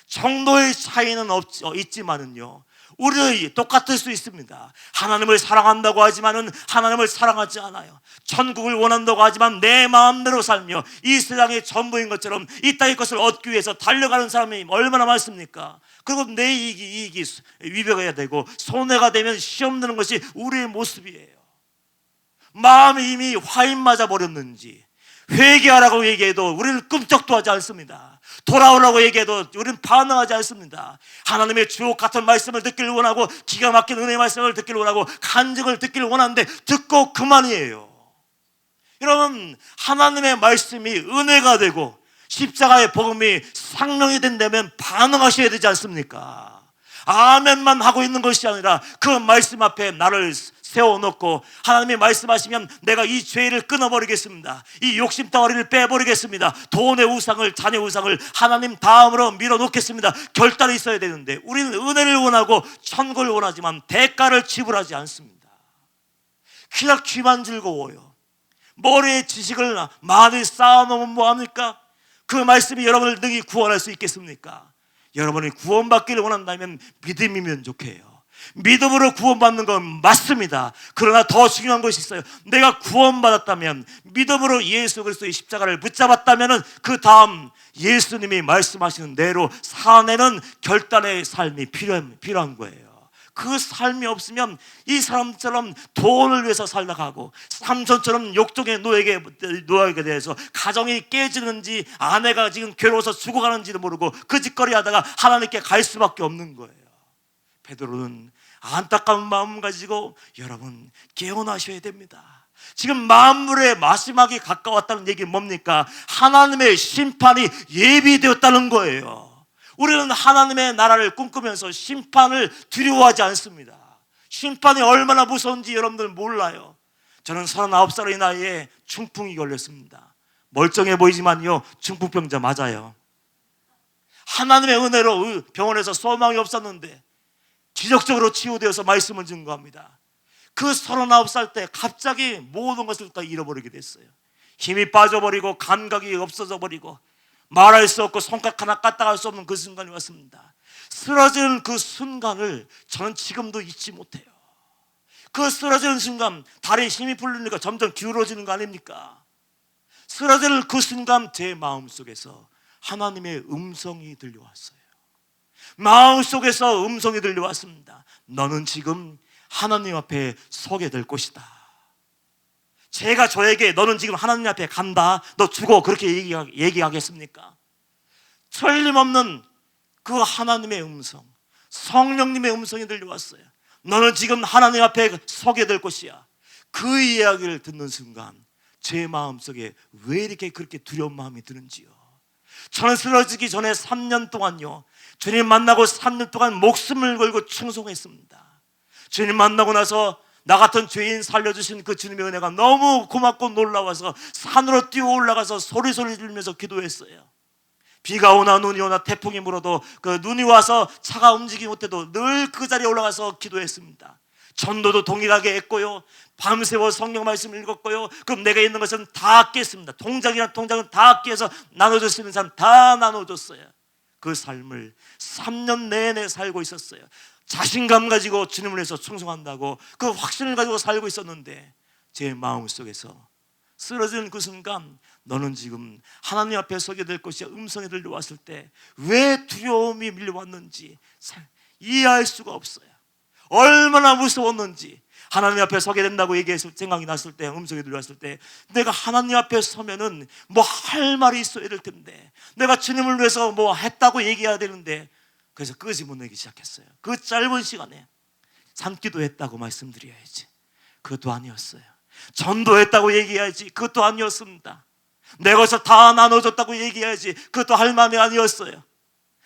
정도의 차이는 있지만은요, 우리 똑같을 수 있습니다. 하나님을 사랑한다고 하지만은 하나님을 사랑하지 않아요. 천국을 원한다고 하지만 내 마음대로 살며 이 세상의 전부인 것처럼 이 땅의 것을 얻기 위해서 달려가는 사람이 얼마나 많습니까? 그리고 내 이익이 위배가 되고 손해가 되면 시험 드는 것이 우리의 모습이에요. 마음이 이미 화인 맞아 버렸는지 회개하라고 얘기해도 우리는 끔찍도 하지 않습니다. 돌아오라고 얘기해도 우리는 반응하지 않습니다. 하나님의 주옥 같은 말씀을 듣기를 원하고 기가 막힌 은혜의 말씀을 듣기를 원하고 간증을 듣기를 원하는데 듣고 그만이에요. 여러분, 하나님의 말씀이 은혜가 되고 십자가의 복음이 상용이 된다면 반응하셔야 되지 않습니까? 아멘만 하고 있는 것이 아니라 그 말씀 앞에 나를 세워놓고 하나님이 말씀하시면 내가 이 죄를 끊어버리겠습니다. 이 욕심 덩어리를 빼버리겠습니다. 돈의 우상을, 자녀 우상을 하나님 다음으로 밀어놓겠습니다. 결단이 있어야 되는데 우리는 은혜를 원하고 천국을 원하지만 대가를 지불하지 않습니다. 그냥 귀만 즐거워요. 머리에 지식을 많이 쌓아놓으면 뭐합니까? 그 말씀이 여러분을 능히 구원할 수 있겠습니까? 여러분이 구원받기를 원한다면 믿음이면 좋게요. 믿음으로 구원받는 건 맞습니다. 그러나 더 중요한 것이 있어요. 내가 구원받았다면, 믿음으로 예수 그리스도의 십자가를 붙잡았다면 그 다음 예수님이 말씀하시는 대로 사내는 결단의 삶이 필요한 거예요. 그 삶이 없으면 이 사람처럼 돈을 위해서 살다가고 삼손처럼 욕정에 노예게 돼서 가정이 깨지는지 아내가 지금 괴로워서 죽어가는지도 모르고 그 짓거리 하다가 하나님께 갈 수밖에 없는 거예요. 베드로는 안타까운 마음 가지고 여러분 깨어나셔야 됩니다. 지금 만물의 마지막이 가까웠다는 얘기는 뭡니까? 하나님의 심판이 예비되었다는 거예요. 우리는 하나님의 나라를 꿈꾸면서 심판을 두려워하지 않습니다. 심판이 얼마나 무서운지 여러분들 몰라요. 저는 39살의 나이에 중풍이 걸렸습니다. 멀쩡해 보이지만요, 중풍병자 맞아요. 하나님의 은혜로 병원에서 소망이 없었는데 기적적으로 치유되어서 말씀을 증거합니다. 그 39살 때 갑자기 모든 것을 다 잃어버리게 됐어요. 힘이 빠져버리고 감각이 없어져 버리고 말할 수 없고 손가락 하나 까딱할 수 없는 그 순간이 왔습니다. 쓰러지는 그 순간을 저는 지금도 잊지 못해요. 그 쓰러지는 순간 다리에 힘이 풀리니까 점점 기울어지는 거 아닙니까? 쓰러질 그 순간 제 마음속에서 하나님의 음성이 들려왔어요. 마음속에서 음성이 들려왔습니다. 너는 지금 하나님 앞에 서게 될 것이다. 제가 저에게 너는 지금 하나님 앞에 간다, 너 죽어, 그렇게 얘기하겠습니까? 틀림없는 그 하나님의 음성, 성령님의 음성이 들려왔어요. 너는 지금 하나님 앞에 서게 될 것이야. 그 이야기를 듣는 순간 제 마음속에 왜 이렇게 그렇게 두려운 마음이 드는지요. 저는 쓰러지기 전에 3년 동안요, 주님 만나고 3년 동안 목숨을 걸고 충성했습니다. 주님 만나고 나서 나 같은 죄인 살려주신 그 주님의 은혜가 너무 고맙고 놀라워서 산으로 뛰어 올라가서 소리 지르면서 기도했어요. 비가 오나 눈이 오나 태풍이 불어도 그 눈이 와서 차가 움직이지 못해도 늘 그 자리에 올라가서 기도했습니다. 전도도 동일하게 했고요, 밤새워 성경 말씀 읽었고요. 그럼 내가 있는 것은 다 깼습니다. 통장이나 통장은 다 깨서 나눠줄 수 있는 사람 다 나눠줬어요. 그 삶을 3년 내내 살고 있었어요. 자신감 가지고 주님을 위해서 충성한다고 그 확신을 가지고 살고 있었는데, 제 마음속에서 쓰러지는 그 순간 너는 지금 하나님 앞에 서게 될 것이야 음성이 들려왔을 때 왜 두려움이 밀려왔는지 이해할 수가 없어요. 얼마나 무서웠는지. 하나님 앞에 서게 된다고 얘기했을 생각이 났을 때, 음성이 들려왔을 때 내가 하나님 앞에 서면은 뭐 할 말이 있어야 될 텐데, 내가 주님을 위해서 뭐 했다고 얘기해야 되는데, 그래서 끄집어내기 시작했어요. 그 짧은 시간에 산기도 했다고 말씀드려야지, 그것도 아니었어요. 전도했다고 얘기해야지, 그것도 아니었습니다. 내 것을 다 나눠줬다고 얘기해야지, 그것도 할 말이 아니었어요.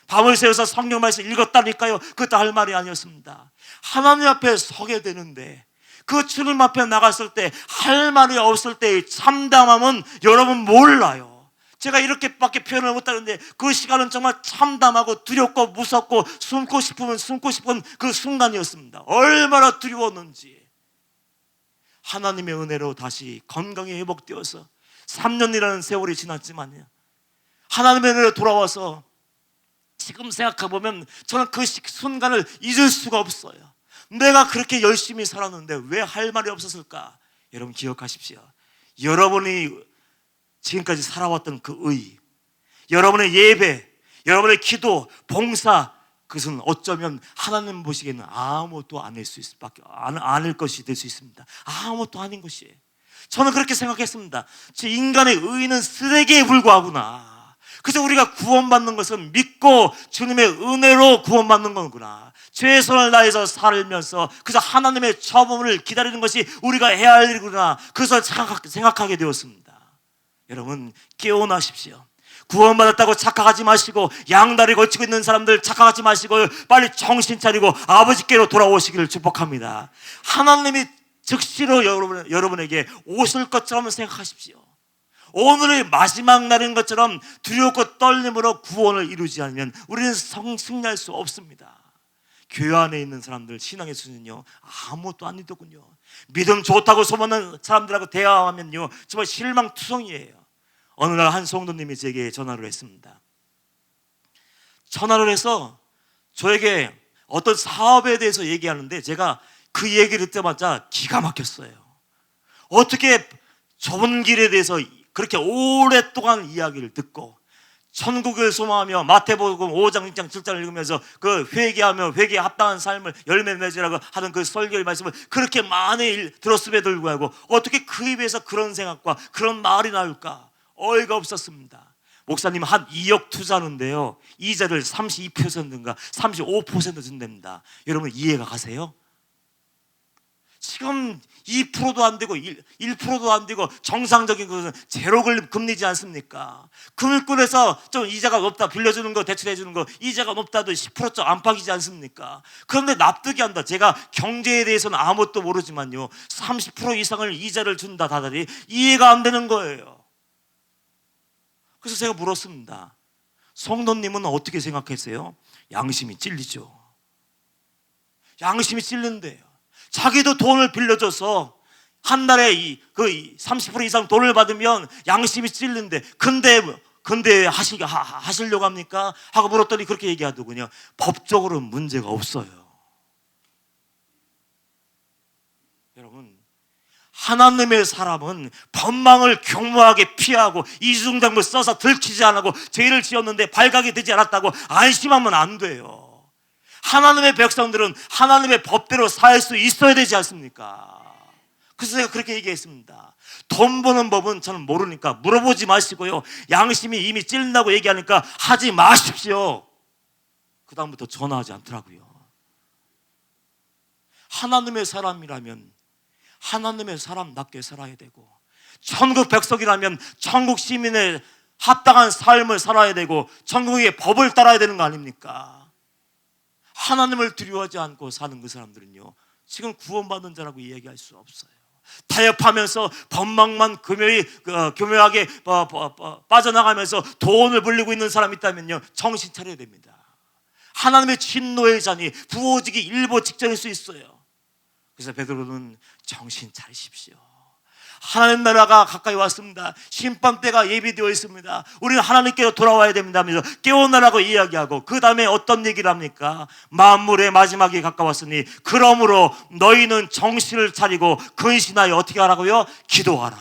밤을 새워서 성경 말씀 읽었다니까요, 그것도 할 말이 아니었습니다. 하나님 앞에 서게 되는데, 그 주님 앞에 나갔을 때 할 말이 없을 때의 참담함은 여러분 몰라요. 제가 이렇게밖에 표현을 못하는데 그 시간은 정말 참담하고 두렵고 무섭고 숨고 싶으면 숨고 싶은 그 순간이었습니다. 얼마나 두려웠는지. 하나님의 은혜로 다시 건강이 회복되어서 3년이라는 세월이 지났지만요, 하나님의 은혜로 돌아와서 지금 생각해보면 저는 그 순간을 잊을 수가 없어요. 내가 그렇게 열심히 살았는데 왜 할 말이 없었을까? 여러분 기억하십시오. 여러분이 지금까지 살아왔던 그 의, 여러분의 예배, 여러분의 기도, 봉사, 그것은 어쩌면 하나님 보시기에는 아무것도 아닐 수 있을 밖에 아닐 것이 될 수 있습니다. 아무것도 아닌 것이에요. 저는 그렇게 생각했습니다. 인간의 의는 쓰레기에 불과하구나. 그래서 우리가 구원받는 것은 믿고 주님의 은혜로 구원받는 거구나. 최선을 다해서 살면서 그래서 하나님의 처분을 기다리는 것이 우리가 해야 할 일이구나. 그래서 생각하게 되었습니다. 여러분 깨어나십시오. 구원받았다고 착각하지 마시고, 양다리 걸치고 있는 사람들 착각하지 마시고 빨리 정신 차리고 아버지께로 돌아오시기를 축복합니다. 하나님이 즉시로 여러분에게 오실 것처럼 생각하십시오. 오늘의 마지막 날인 것처럼 두렵고 떨림으로 구원을 이루지 않으면 우리는 승리할 수 없습니다. 교회 안에 있는 사람들 신앙의 수준은요 아무것도 아니더군요. 믿음 좋다고 소문난 사람들하고 대화하면요 정말 실망투성이에요. 어느 날 한 성도님이 제게 전화를 했습니다. 전화를 해서 저에게 어떤 사업에 대해서 얘기하는데 제가 그 얘기를 듣자마자 기가 막혔어요. 어떻게 좁은 길에 대해서 그렇게 오랫동안 이야기를 듣고 천국을 소망하며 마태복음 5장, 6장, 7장을 읽으면서 그 회개하며 회개에 합당한 삶을 열매 맺으라고 하는 그 설교의 말씀을 그렇게 많이 들었음에도 불구하고 어떻게 그 입에서 그런 생각과 그런 말이 나올까? 어이가 없었습니다. 목사님 한 2억 투자하는데요 이자를 32%인가 35% 준답니다. 여러분 이해가 가세요? 지금 2%도 안 되고 1%도 안 되고 정상적인 것은 제로 금리지 않습니까? 금융권에서 좀 이자가 높다 빌려주는 거 대출해 주는 거 이자가 높다도 10%좀 안팎이지 않습니까? 그런데 납득이 안 다. 제가 경제에 대해서는 아무것도 모르지만요 30% 이상을 이자를 준다 다달이 이해가 안 되는 거예요. 그래서 제가 물었습니다. 성도님은 어떻게 생각했어요? 양심이 찔리죠. 양심이 찔린대요. 자기도 돈을 빌려줘서 한 달에 그 30% 이상 돈을 받으면 양심이 찔린데 근데 하시려고 합니까? 하고 물었더니 그렇게 얘기하더군요. 법적으로 문제가 없어요. 여러분 하나님의 사람은 법망을 교묘하게 피하고 이중장부 써서 들키지 않고 죄를 지었는데 발각이 되지 않았다고 안심하면 안 돼요. 하나님의 백성들은 하나님의 법대로 살 수 있어야 되지 않습니까? 그래서 제가 그렇게 얘기했습니다. 돈 버는 법은 저는 모르니까 물어보지 마시고요, 양심이 이미 찔린다고 얘기하니까 하지 마십시오. 그 다음부터 전화하지 않더라고요. 하나님의 사람이라면 하나님의 사람답게 살아야 되고, 천국 백성이라면 천국 시민의 합당한 삶을 살아야 되고, 천국의 법을 따라야 되는 거 아닙니까? 하나님을 두려워하지 않고 사는 그 사람들은요, 지금 구원받은 자라고 이야기할 수 없어요. 타협하면서 법망만 교묘하게 빠져나가면서 돈을 벌리고 있는 사람이 있다면요, 정신 차려야 됩니다. 하나님의 진노의 잔이 부어지기 일보 직전일 수 있어요. 그래서 베드로는 정신 차리십시오. 하나님 나라가 가까이 왔습니다. 심판대가 예비되어 있습니다. 우리는 하나님께로 돌아와야 됩니다 하면서 깨어나라고 이야기하고, 그 다음에 어떤 얘기를 합니까? 만물의 마지막이 가까웠으니 그러므로 너희는 정신을 차리고 근신하여 어떻게 하라고요? 기도하라.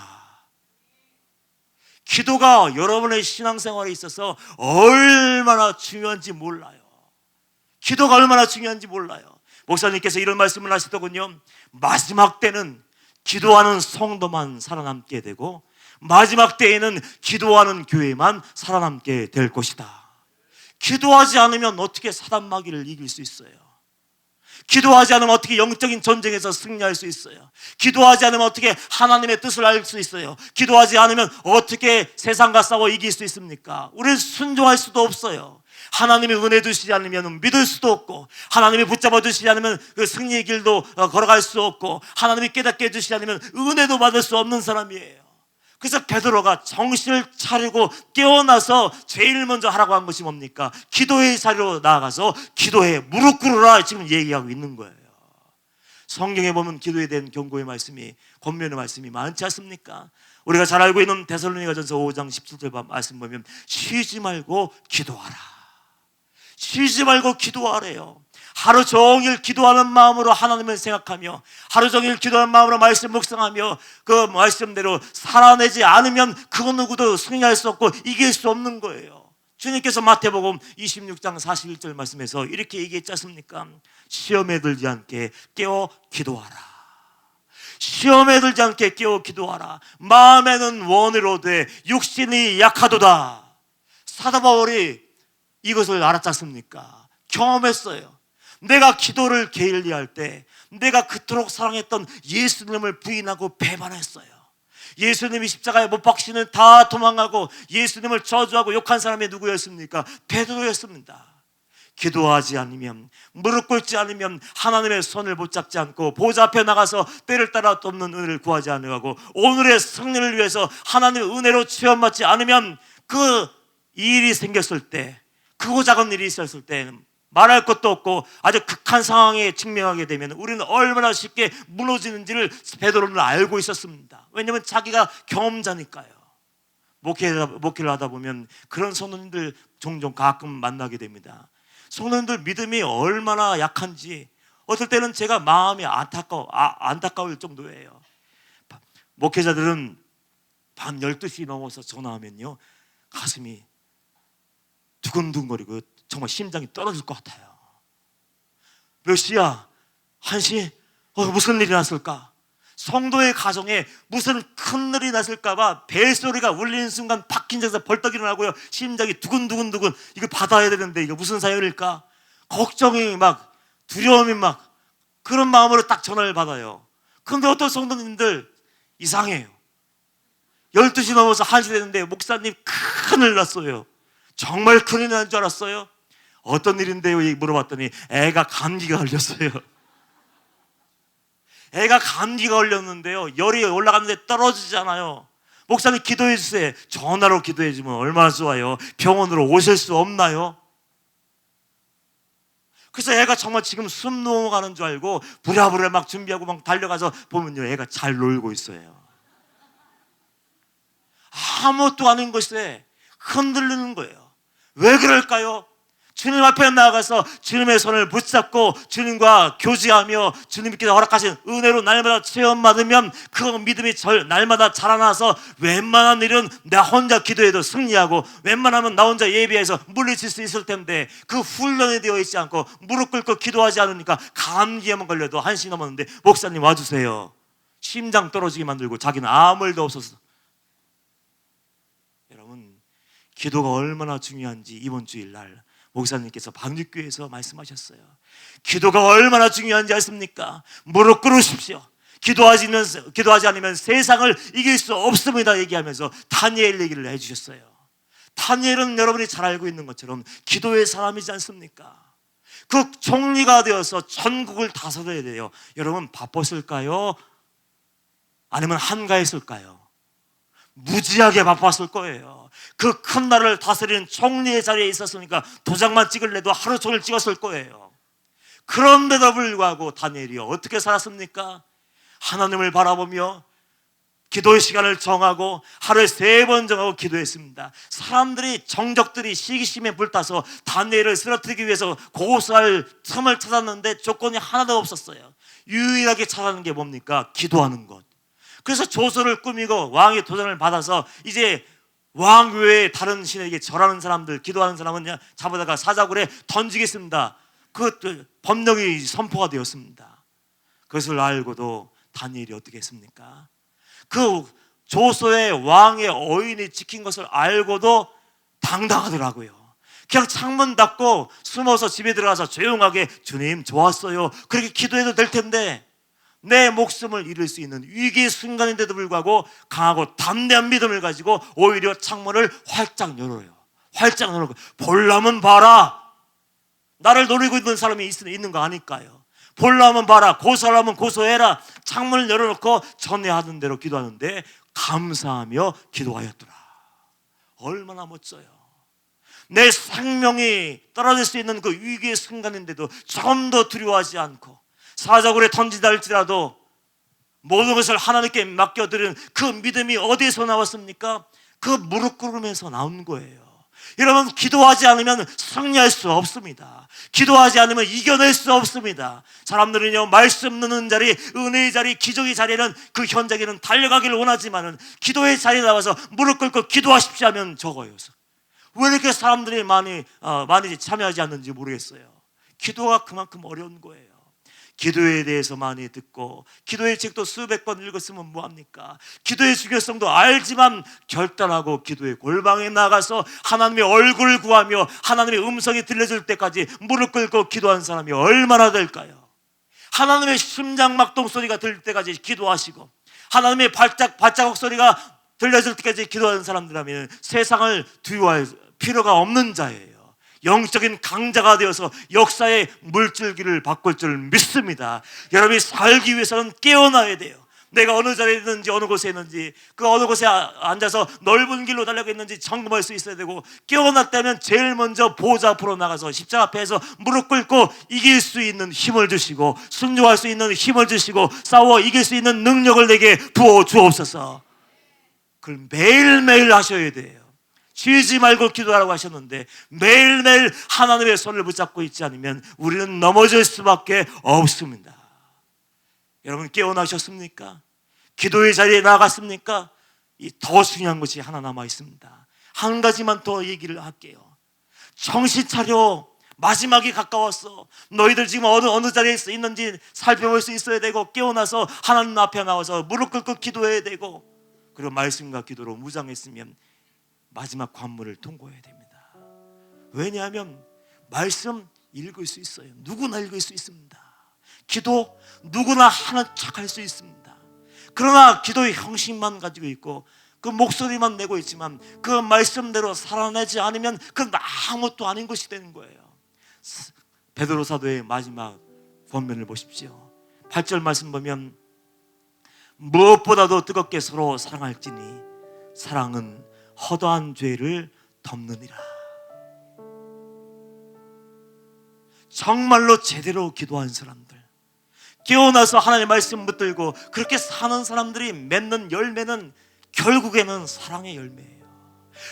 기도가 여러분의 신앙생활에 있어서 얼마나 중요한지 몰라요. 기도가 얼마나 중요한지 몰라요. 목사님께서 이런 말씀을 하시더군요. 마지막 때는 기도하는 성도만 살아남게 되고, 마지막 때에는 기도하는 교회만 살아남게 될 것이다. 기도하지 않으면 어떻게 사단 마귀를 이길 수 있어요? 기도하지 않으면 어떻게 영적인 전쟁에서 승리할 수 있어요? 기도하지 않으면 어떻게 하나님의 뜻을 알 수 있어요? 기도하지 않으면 어떻게 세상과 싸워 이길 수 있습니까? 우리는 순종할 수도 없어요. 하나님이 은혜 주시지 않으면 믿을 수도 없고, 하나님이 붙잡아 주시지 않으면 그 승리의 길도 걸어갈 수 없고, 하나님이 깨닫게 해주시지 않으면 은혜도 받을 수 없는 사람이에요. 그래서 베드로가 정신을 차리고 깨어나서 제일 먼저 하라고 한 것이 뭡니까? 기도의 자리로 나아가서 기도해 무릎 꿇으라 지금 얘기하고 있는 거예요. 성경에 보면 기도에 대한 경고의 말씀이, 권면의 말씀이 많지 않습니까? 우리가 잘 알고 있는 데살로니가전서 5장 17절 말씀 보면 쉬지 말고 기도하라. 쉬지 말고 기도하래요. 하루 종일 기도하는 마음으로 하나님을 생각하며, 하루 종일 기도하는 마음으로 말씀 묵상하며 그 말씀대로 살아내지 않으면 그 누구도 승리할 수 없고 이길 수 없는 거예요. 주님께서 마태복음 26장 41절 말씀에서 이렇게 얘기했지 않습니까? 시험에 들지 않게 깨어 기도하라. 시험에 들지 않게 깨어 기도하라. 마음에는 원으로되 육신이 약하도다. 사도 바울이 이것을 알았지 않습니까? 경험했어요. 내가 기도를 게을리할 때 내가 그토록 사랑했던 예수님을 부인하고 배반했어요. 예수님이 십자가에 못 박히는 다 도망가고 예수님을 저주하고 욕한 사람이 누구였습니까? 베드로였습니다. 기도하지 않으면, 무릎 꿇지 않으면, 하나님의 손을 붙잡지 않고 보좌 앞에 나가서 때를 따라 돕는 은혜를 구하지 않으려고 오늘의 승리를 위해서 하나님의 은혜로 체험받지 않으면, 그 일이 생겼을 때, 크고 작은 일이 있었을 때는 말할 것도 없고 아주 극한 상황에 직면하게 되면 우리는 얼마나 쉽게 무너지는지를 베드로는 알고 있었습니다. 왜냐하면 자기가 경험자니까요. 목회를 하다 보면 그런 성도님들 종종 가끔 만나게 됩니다. 성도님들 믿음이 얼마나 약한지 어떨 때는 제가 마음이 안타까울 정도예요. 목회자들은 밤 12시 넘어서 전화하면요, 가슴이 두근두근거리고 정말 심장이 떨어질 것 같아요. 몇 시야? 1시? 무슨 일이 났을까? 성도의 가정에 무슨 큰 일이 났을까 봐 벨소리가 울리는 순간 박힌 자에서 벌떡 일어나고요, 심장이 두근두근 이거 받아야 되는데 이거 무슨 사연일까? 걱정이 막, 두려움이 막, 그런 마음으로 딱 전화를 받아요. 그런데 어떤 성도님들 이상해요. 12시 넘어서 1시 되는데 목사님 큰일 났어요. 정말 큰일 난 줄 알았어요. 어떤 일인데요? 물어봤더니 애가 감기가 걸렸어요. 애가 감기가 걸렸는데요, 열이 올라갔는데 떨어지잖아요. 목사님 기도해 주세요. 전화로 기도해 주면 얼마나 좋아요. 병원으로 오실 수 없나요? 그래서 애가 정말 지금 숨 넘어가는 줄 알고 부랴부랴 막 준비하고 막 달려가서 보면요, 애가 잘 놀고 있어요. 아무것도 아닌 것에 흔들리는 거예요. 왜 그럴까요? 주님 앞에 나아가서 주님의 손을 붙잡고 주님과 교제하며 주님께서 허락하신 은혜로 날마다 체험받으면 그 믿음이 날마다 자라나서 웬만한 일은 나 혼자 기도해도 승리하고 웬만하면 나 혼자 예배해서 물리칠 수 있을 텐데 그 훈련이 되어 있지 않고 무릎 꿇고 기도하지 않으니까 감기에만 걸려도 1시 넘었는데 목사님 와주세요. 심장 떨어지게 만들고 자기는 아무 일도 없어서. 여러분, 기도가 얼마나 중요한지 이번 주일날 목사님께서 방직교회에서 말씀하셨어요. 기도가 얼마나 중요한지 아십니까? 무릎 꿇으십시오. 기도하지 않으면 세상을 이길 수 없습니다 얘기하면서 다니엘 얘기를 해주셨어요. 다니엘은 여러분이 잘 알고 있는 것처럼 기도의 사람이지 않습니까? 그 총리가 되어서 전국을 다스려야 돼요. 여러분 바빴을까요? 아니면 한가했을까요? 무지하게 바빴을 거예요. 그 큰 나라를 다스리는 총리의 자리에 있었으니까 도장만 찍을래도 하루 종일 찍었을 거예요. 그런데도 불구하고 다니엘이 어떻게 살았습니까? 하나님을 바라보며 기도의 시간을 정하고 하루에 3번 정하고 기도했습니다. 사람들이 정적들이 시기심에 불타서 다니엘을 쓰러뜨리기 위해서 고소할 틈을 찾았는데 조건이 하나도 없었어요. 유일하게 찾아낸 게 뭡니까? 기도하는 것. 그래서 조서를 꾸미고 왕의 도전을 받아서 이제 왕 외에 다른 신에게 절하는 사람들, 기도하는 사람은 그냥 잡아다가 사자굴에 던지겠습니다. 그 법령이 선포가 되었습니다. 그것을 알고도 다니엘이 어떻게 했습니까? 그 조서의 왕의 어인이 지킨 것을 알고도 당당하더라고요. 그냥 창문 닫고 숨어서 집에 들어가서 조용하게 주님 좋았어요 그렇게 기도해도 될 텐데 내 목숨을 잃을 수 있는 위기의 순간인데도 불구하고 강하고 담대한 믿음을 가지고 오히려 창문을 활짝 열어요. 활짝 열고 볼라면 봐라. 나를 노리고 있는 사람이 있는 거 아닐까요? 볼라면 봐라. 고소하면 고소해라. 창문을 열어놓고 전에 하던 대로 기도하는데 감사하며 기도하였더라. 얼마나 멋져요. 내 생명이 떨어질 수 있는 그 위기의 순간인데도 조금 더 두려워하지 않고 사자굴에 던진다 할지라도 모든 것을 하나님께 맡겨드리는 그 믿음이 어디에서 나왔습니까? 그 무릎 꿇으면서 나온 거예요. 여러분, 기도하지 않으면 승리할 수 없습니다. 기도하지 않으면 이겨낼 수 없습니다. 사람들은요, 말씀 듣는 자리, 은혜의 자리, 기적의 자리는 그 현장에는 달려가기를 원하지만은 기도의 자리에 나와서 무릎 꿇고 기도하십시오 하면 적어요. 왜 이렇게 사람들이 많이 참여하지 않는지 모르겠어요. 기도가 그만큼 어려운 거예요. 기도에 대해서 많이 듣고 기도의 책도 수백 번 읽었으면 뭐합니까? 기도의 중요성도 알지만 결단하고 기도의 골방에 나가서 하나님의 얼굴을 구하며 하나님의 음성이 들려질 때까지 무릎 꿇고 기도한 사람이 얼마나 될까요? 하나님의 심장막동 소리가 들릴 때까지 기도하시고 하나님의 발자국 소리가 들려질 때까지 기도하는 사람들이라면 세상을 두려워할 필요가 없는 자예요. 영적인 강자가 되어서 역사의 물줄기를 바꿀 줄 믿습니다. 여러분이 살기 위해서는 깨어나야 돼요. 내가 어느 자리에 있는지 어느 곳에 있는지 그 어느 곳에 앉아서 넓은 길로 달려가 있는지 점검할 수 있어야 되고 깨어났다면 제일 먼저 보좌 앞으로 나가서 십자가 앞에서 무릎 꿇고 이길 수 있는 힘을 주시고 순종할 수 있는 힘을 주시고 싸워 이길 수 있는 능력을 내게 부어 주옵소서. 그걸 매일매일 하셔야 돼요. 쉬지 말고 기도하라고 하셨는데 매일매일 하나님의 손을 붙잡고 있지 않으면 우리는 넘어질 수밖에 없습니다. 여러분 깨어나셨습니까? 기도의 자리에 나아갔습니까? 더 중요한 것이 하나 남아 있습니다. 한 가지만 더 얘기를 할게요. 정신 차려. 마지막이 가까웠어. 너희들 지금 어느 자리에 있는지 살펴볼 수 있어야 되고 깨어나서 하나님 앞에 나와서 무릎 꿇고 기도해야 되고 그리고 말씀과 기도로 무장했으면 마지막 관문을 통과해야 됩니다. 왜냐하면 말씀 읽을 수 있어요. 누구나 읽을 수 있습니다. 기도 누구나 하는 척 할 수 있습니다. 그러나 기도의 형식만 가지고 있고 그 목소리만 내고 있지만 그 말씀대로 살아내지 않으면 그건 아무것도 아닌 것이 되는 거예요. 베드로 사도의 마지막 본문을 보십시오. 8절 말씀 보면 무엇보다도 뜨겁게 서로 사랑할지니 사랑은 허다한 죄를 덮느니라. 정말로 제대로 기도한 사람들, 깨어나서 하나님의 말씀 붙들고 그렇게 사는 사람들이 맺는 열매는 결국에는 사랑의 열매예요.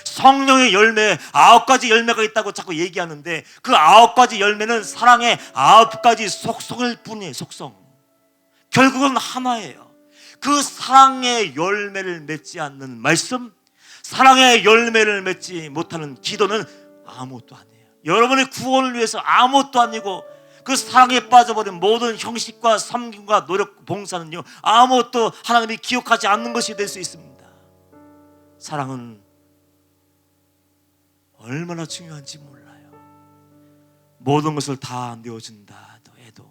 성령의 열매 9가지 열매가 있다고 자꾸 얘기하는데 그 9가지 열매는 사랑의 9가지 속성일 뿐이에요. 속성. 결국은 하나예요. 그 사랑의 열매를 맺지 않는 말씀, 사랑의 열매를 맺지 못하는 기도는 아무것도 아니에요. 여러분의 구원을 위해서 아무것도 아니고 그 사랑에 빠져버린 모든 형식과 섬김과 노력, 봉사는요 아무것도 하나님이 기억하지 않는 것이 될 수 있습니다. 사랑은 얼마나 중요한지 몰라요. 모든 것을 다 내어준다 해도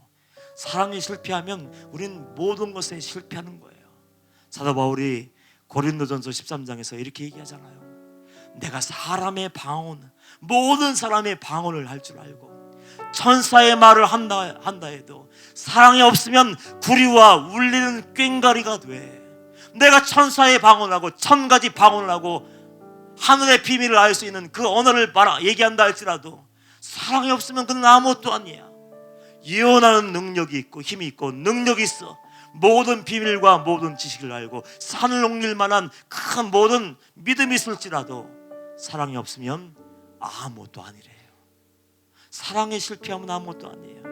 사랑이 실패하면 우린 모든 것에 실패하는 거예요. 사도 바울이 고린도전서 13장에서 이렇게 얘기하잖아요. 내가 사람의 방언, 모든 사람의 방언을 할 줄 알고 천사의 말을 한다 해도 사랑이 없으면 구리와 울리는 꽹과리가 돼. 내가 천사의 방언을 하고 1000가지 방언을 하고 하늘의 비밀을 알 수 있는 그 언어를 얘기한다 할지라도 사랑이 없으면 그는 아무것도 아니야. 예언하는 능력이 있고 힘이 있고 능력이 있어. 모든 비밀과 모든 지식을 알고 산을 옮길 만한 큰 모든 믿음이 있을지라도 사랑이 없으면 아무것도 아니래요. 사랑에 실패하면 아무것도 아니에요.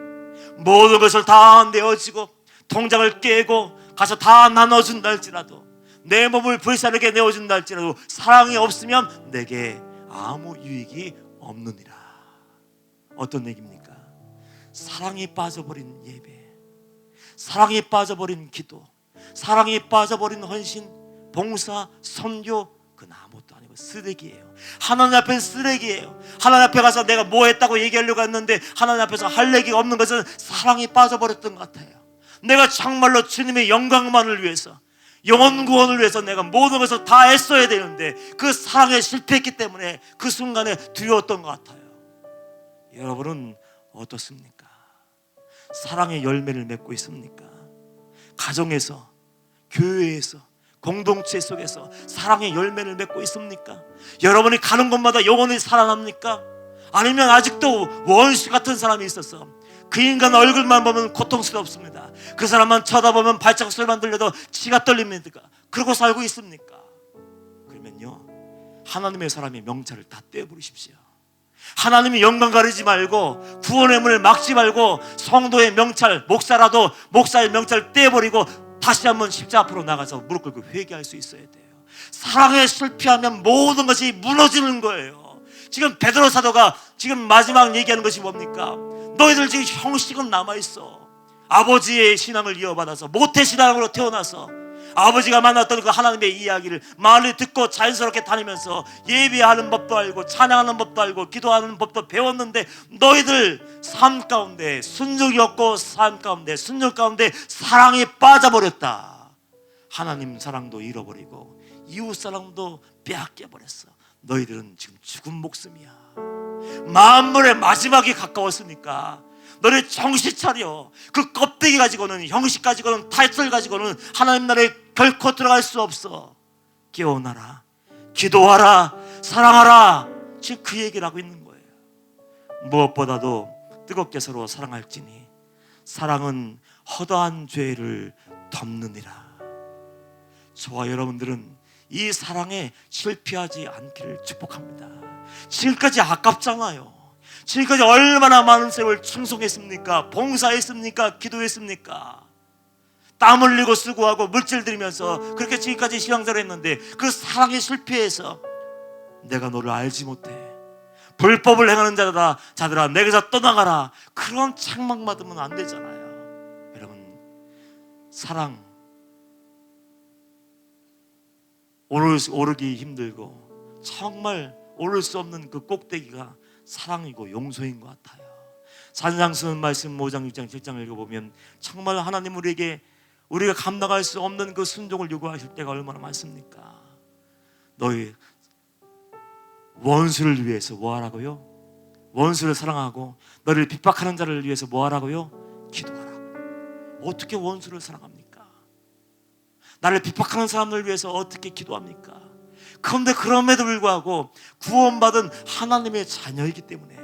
모든 것을 다 내어주고 통장을 깨고 가서 다 나눠준다 할지라도 내 몸을 불사르게 내어준다 할지라도 사랑이 없으면 내게 아무 유익이 없느니라. 어떤 얘기입니까? 사랑이 빠져버린 예배, 사랑이 빠져버린 기도, 사랑이 빠져버린 헌신, 봉사, 선교, 그건 아무것도 아니고 쓰레기예요. 하나님 앞에 쓰레기예요. 하나님 앞에 가서 내가 뭐 했다고 얘기하려고 했는데 하나님 앞에서 할 얘기가 없는 것은 사랑이 빠져버렸던 것 같아요. 내가 정말로 주님의 영광만을 위해서, 영혼 구원을 위해서 내가 모든 것을 다 애써야 되는데 그 사랑에 실패했기 때문에 그 순간에 두려웠던 것 같아요. 여러분은 어떻습니까? 사랑의 열매를 맺고 있습니까? 가정에서, 교회에서, 공동체 속에서 사랑의 열매를 맺고 있습니까? 여러분이 가는 곳마다 영혼이 살아납니까? 아니면 아직도 원수 같은 사람이 있어서 그 인간 얼굴만 보면 고통스럽습니다. 그 사람만 쳐다보면 발자국 소리만 들려도 치가 떨립니까? 그러고 살고 있습니까? 그러면요 하나님의 사람의 명찰을 다 떼어버리십시오. 하나님이 영광 가리지 말고 구원의 문을 막지 말고 성도의 명찰, 목사라도 목사의 명찰을 떼어버리고 다시 한번 십자 앞으로 나가서 무릎 꿇고 회개할 수 있어야 돼요. 사랑에 실패하면 모든 것이 무너지는 거예요. 지금 베드로 사도가 지금 마지막 얘기하는 것이 뭡니까? 너희들 지금 형식은 남아있어. 아버지의 신앙을 이어받아서 모태신앙으로 태어나서 아버지가 만났던 그 하나님의 이야기를 많이 듣고 자연스럽게 다니면서 예배하는 법도 알고 찬양하는 법도 알고 기도하는 법도 배웠는데 너희들 삶 가운데 순종이 없고 삶 가운데 순종 가운데 사랑이 빠져버렸다. 하나님 사랑도 잃어버리고 이웃 사랑도 빼앗겨버렸어. 너희들은 지금 죽은 목숨이야. 만물의 마지막이 가까웠으니까 너네 정신 차려. 그 껍데기 가지고는, 형식 가지고는, 타이틀 가지고는 하나님 나라에 결코 들어갈 수 없어. 깨어나라, 기도하라, 사랑하라. 지금 그 얘기를 하고 있는 거예요. 무엇보다도 뜨겁게 서로 사랑할지니 사랑은 허다한 죄를 덮느니라. 저와 여러분들은 이 사랑에 실패하지 않기를 축복합니다. 지금까지 아깝잖아요. 지금까지 얼마나 많은 세월 충성했습니까? 봉사했습니까? 기도했습니까? 땀 흘리고 수고하고 물질 들이면서 그렇게 지금까지 신앙생활을 했는데 그 사랑에 실패해서 내가 너를 알지 못해, 불법을 행하는 자들아 내게서 떠나가라, 그런 책망 받으면 안 되잖아요. 여러분, 사랑 오르기 힘들고 정말 오를 수 없는 그 꼭대기가 사랑이고 용서인 것 같아요. 산상수훈 말씀 5장 6장 7장을 읽어보면 정말 하나님 우리에게 우리가 감당할 수 없는 그 순종을 요구하실 때가 얼마나 많습니까? 너희 원수를 위해서 뭐 하라고요? 원수를 사랑하고 너를 핍박하는 자를 위해서 뭐 하라고요? 기도하라고. 어떻게 원수를 사랑합니까? 나를 핍박하는 사람을 위해서 어떻게 기도합니까? 그런데 그럼에도 불구하고 구원받은 하나님의 자녀이기 때문에,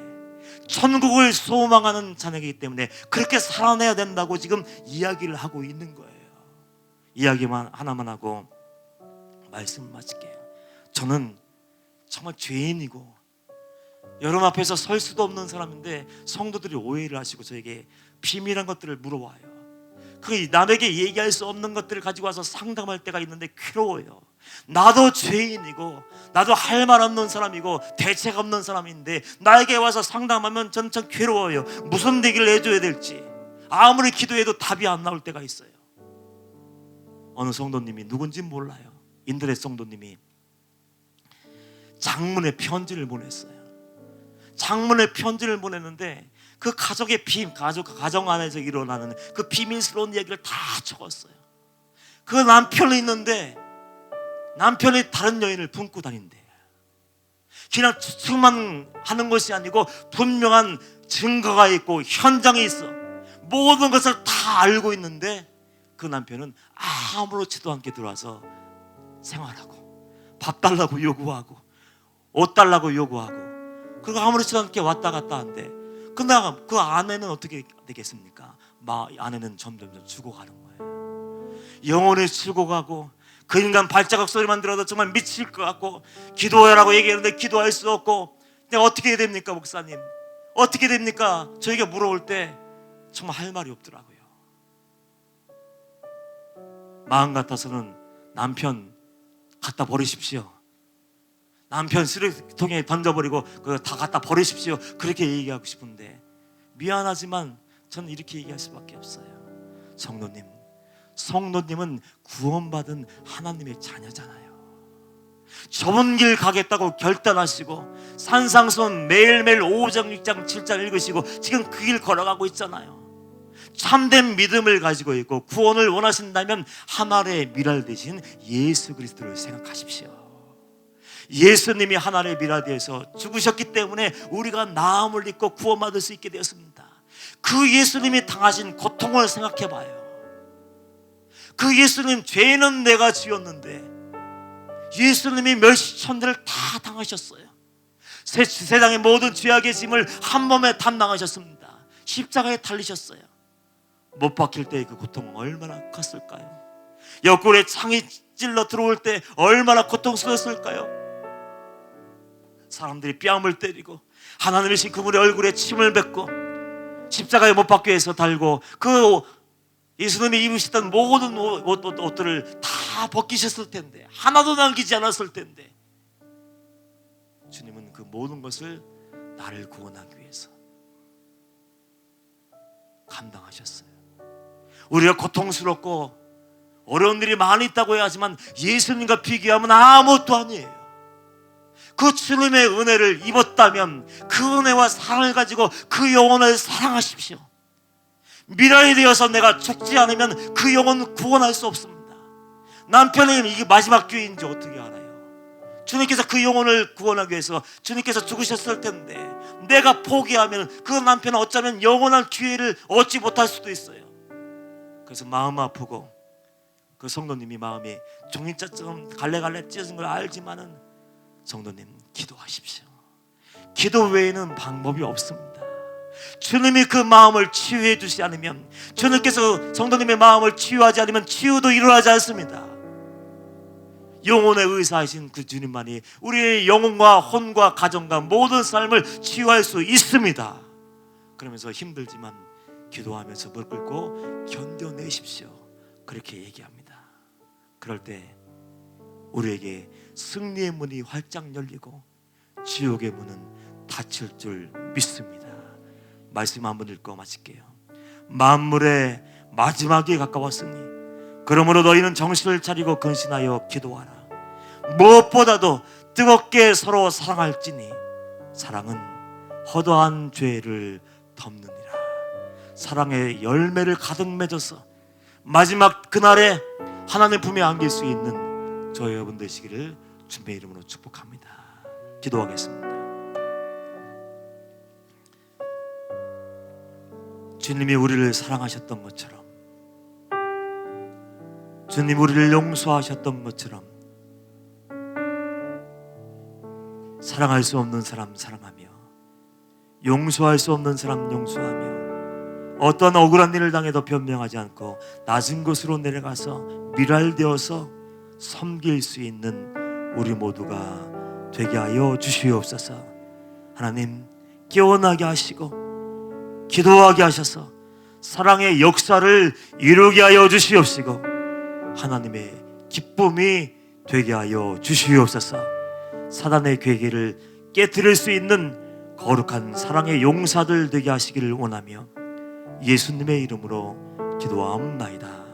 천국을 소망하는 자녀이기 때문에 그렇게 살아내야 된다고 지금 이야기를 하고 있는 거예요. 이야기만 하나만 하고 말씀 마칠게요. 저는 정말 죄인이고 여러분 앞에서 설 수도 없는 사람인데 성도들이 오해를 하시고 저에게 비밀한 것들을 물어와요. 그 남에게 얘기할 수 없는 것들을 가지고 와서 상담할 때가 있는데 괴로워요. 나도 죄인이고 나도 할 말 없는 사람이고 대책 없는 사람인데 나에게 와서 상담하면 전 참 괴로워요. 무슨 얘기를 해줘야 될지 아무리 기도해도 답이 안 나올 때가 있어요. 어느 성도님이 누군지 몰라요. 인터넷 성도님이 장문의 편지를 보냈어요. 장문의 편지를 보냈는데 그 가정의 가정 안에서 일어나는 그 비밀스러운 얘기를 다 적었어요. 그 남편이 있는데 남편이 다른 여인을 품고 다닌대. 그냥 추측만 하는 것이 아니고 분명한 증거가 있고 현장이 있어. 모든 것을 다 알고 있는데 그 남편은 아무렇지도 않게 들어와서 생활하고 밥 달라고 요구하고 옷 달라고 요구하고 그리고 아무렇지도 않게 왔다 갔다 한대. 근데 그 아내는 어떻게 되겠습니까? 아내는 점점 죽어가는 거예요. 영혼이 죽어가고 그 인간 발자국 소리만 들어도 정말 미칠 것 같고 기도하라고 얘기하는데 기도할 수 없고 내가 어떻게 해야 됩니까 목사님? 어떻게 됩니까? 저에게 물어올 때 정말 할 말이 없더라고요. 마음 같아서는 남편 갖다 버리십시오. 남편 쓰레기통에 던져버리고 그거 다 갖다 버리십시오. 그렇게 얘기하고 싶은데 미안하지만 저는 이렇게 얘기할 수밖에 없어요. 성도님은 구원받은 하나님의 자녀잖아요. 좁은 길 가겠다고 결단하시고 산상수훈 매일매일 5장 6장 7장 읽으시고 지금 그 길 걸어가고 있잖아요. 참된 믿음을 가지고 있고 구원을 원하신다면 하나님의 미랄 되신 예수 그리스도를 생각하십시오. 예수님이 하나님의 미라디에서 죽으셨기 때문에 우리가 나음을 입고 구원받을 수 있게 되었습니다. 그 예수님이 당하신 고통을 생각해봐요. 그 예수님 죄는 내가 지었는데 예수님이 멸시천대를 다 당하셨어요. 세상의 모든 죄악의 짐을 한 몸에 담당하셨습니다. 십자가에 달리셨어요. 못 박힐 때의 그 고통은 얼마나 컸을까요? 옆구리에 창이 찔러 들어올 때 얼마나 고통스러웠을까요? 사람들이 뺨을 때리고 하나님이신 그분의 얼굴에 침을 뱉고 십자가에 못 박기 위해서 달고 그 예수님이 입으셨던 모든 옷들을 다 벗기셨을 텐데 하나도 남기지 않았을 텐데 주님은 그 모든 것을 나를 구원하기 위해서 감당하셨어요. 우리가 고통스럽고 어려운 일이 많이 있다고 해야 하지만 예수님과 비교하면 아무것도 아니에요. 그 주님의 은혜를 입었다면 그 은혜와 사랑을 가지고 그 영혼을 사랑하십시오. 미라이 되어서 내가 죽지 않으면 그 영혼은 구원할 수 없습니다. 남편이 이게 마지막 기회인지 어떻게 알아요? 주님께서 그 영혼을 구원하기 위해서 주님께서 죽으셨을 텐데 내가 포기하면 그 남편은 어쩌면 영원한 기회를 얻지 못할 수도 있어요. 그래서 마음 아프고 그 성도님이 마음이 종이자처럼 갈래갈래 찢어진 걸 알지만은 성도님 기도하십시오. 기도 외에는 방법이 없습니다. 주님이 그 마음을 치유해 주시지 않으면 주님께서 성도님의 마음을 치유하지 않으면 치유도 일어나지 않습니다. 영혼의 의사이신 그 주님만이 우리의 영혼과 혼과 가정과 모든 삶을 치유할 수 있습니다. 그러면서 힘들지만 기도하면서 무릎 꿇고 견뎌내십시오. 그렇게 얘기합니다. 그럴 때 우리에게 승리의 문이 활짝 열리고 지옥의 문은 닫힐 줄 믿습니다. 말씀 한번 읽고 마칠게요. 만물의 마지막이 가까웠으니 그러므로 너희는 정신을 차리고 근신하여 기도하라. 무엇보다도 뜨겁게 서로 사랑할지니 사랑은 허다한 죄를 덮느니라. 사랑의 열매를 가득 맺어서 마지막 그날에 하나님 품에 안길 수 있는 저 여러분 되시기를 주님의 이름으로 축복합니다. 기도하겠습니다. 주님이 우리를 사랑하셨던 것처럼 주님 우리를 용서하셨던 것처럼 사랑할 수 없는 사람 사랑하며 용서할 수 없는 사람 용서하며 어떤 억울한 일을 당해도 변명하지 않고 낮은 곳으로 내려가서 미랄되어서 섬길 수 있는 우리 모두가 되게 하여 주시옵소서. 하나님, 깨어나게 하시고 기도하게 하셔서 사랑의 역사를 이루게 하여 주시옵시고 하나님의 기쁨이 되게 하여 주시옵소서. 사단의 괴계를 깨뜨릴 수 있는 거룩한 사랑의 용사들 되게 하시기를 원하며 예수님의 이름으로 기도하옵나이다.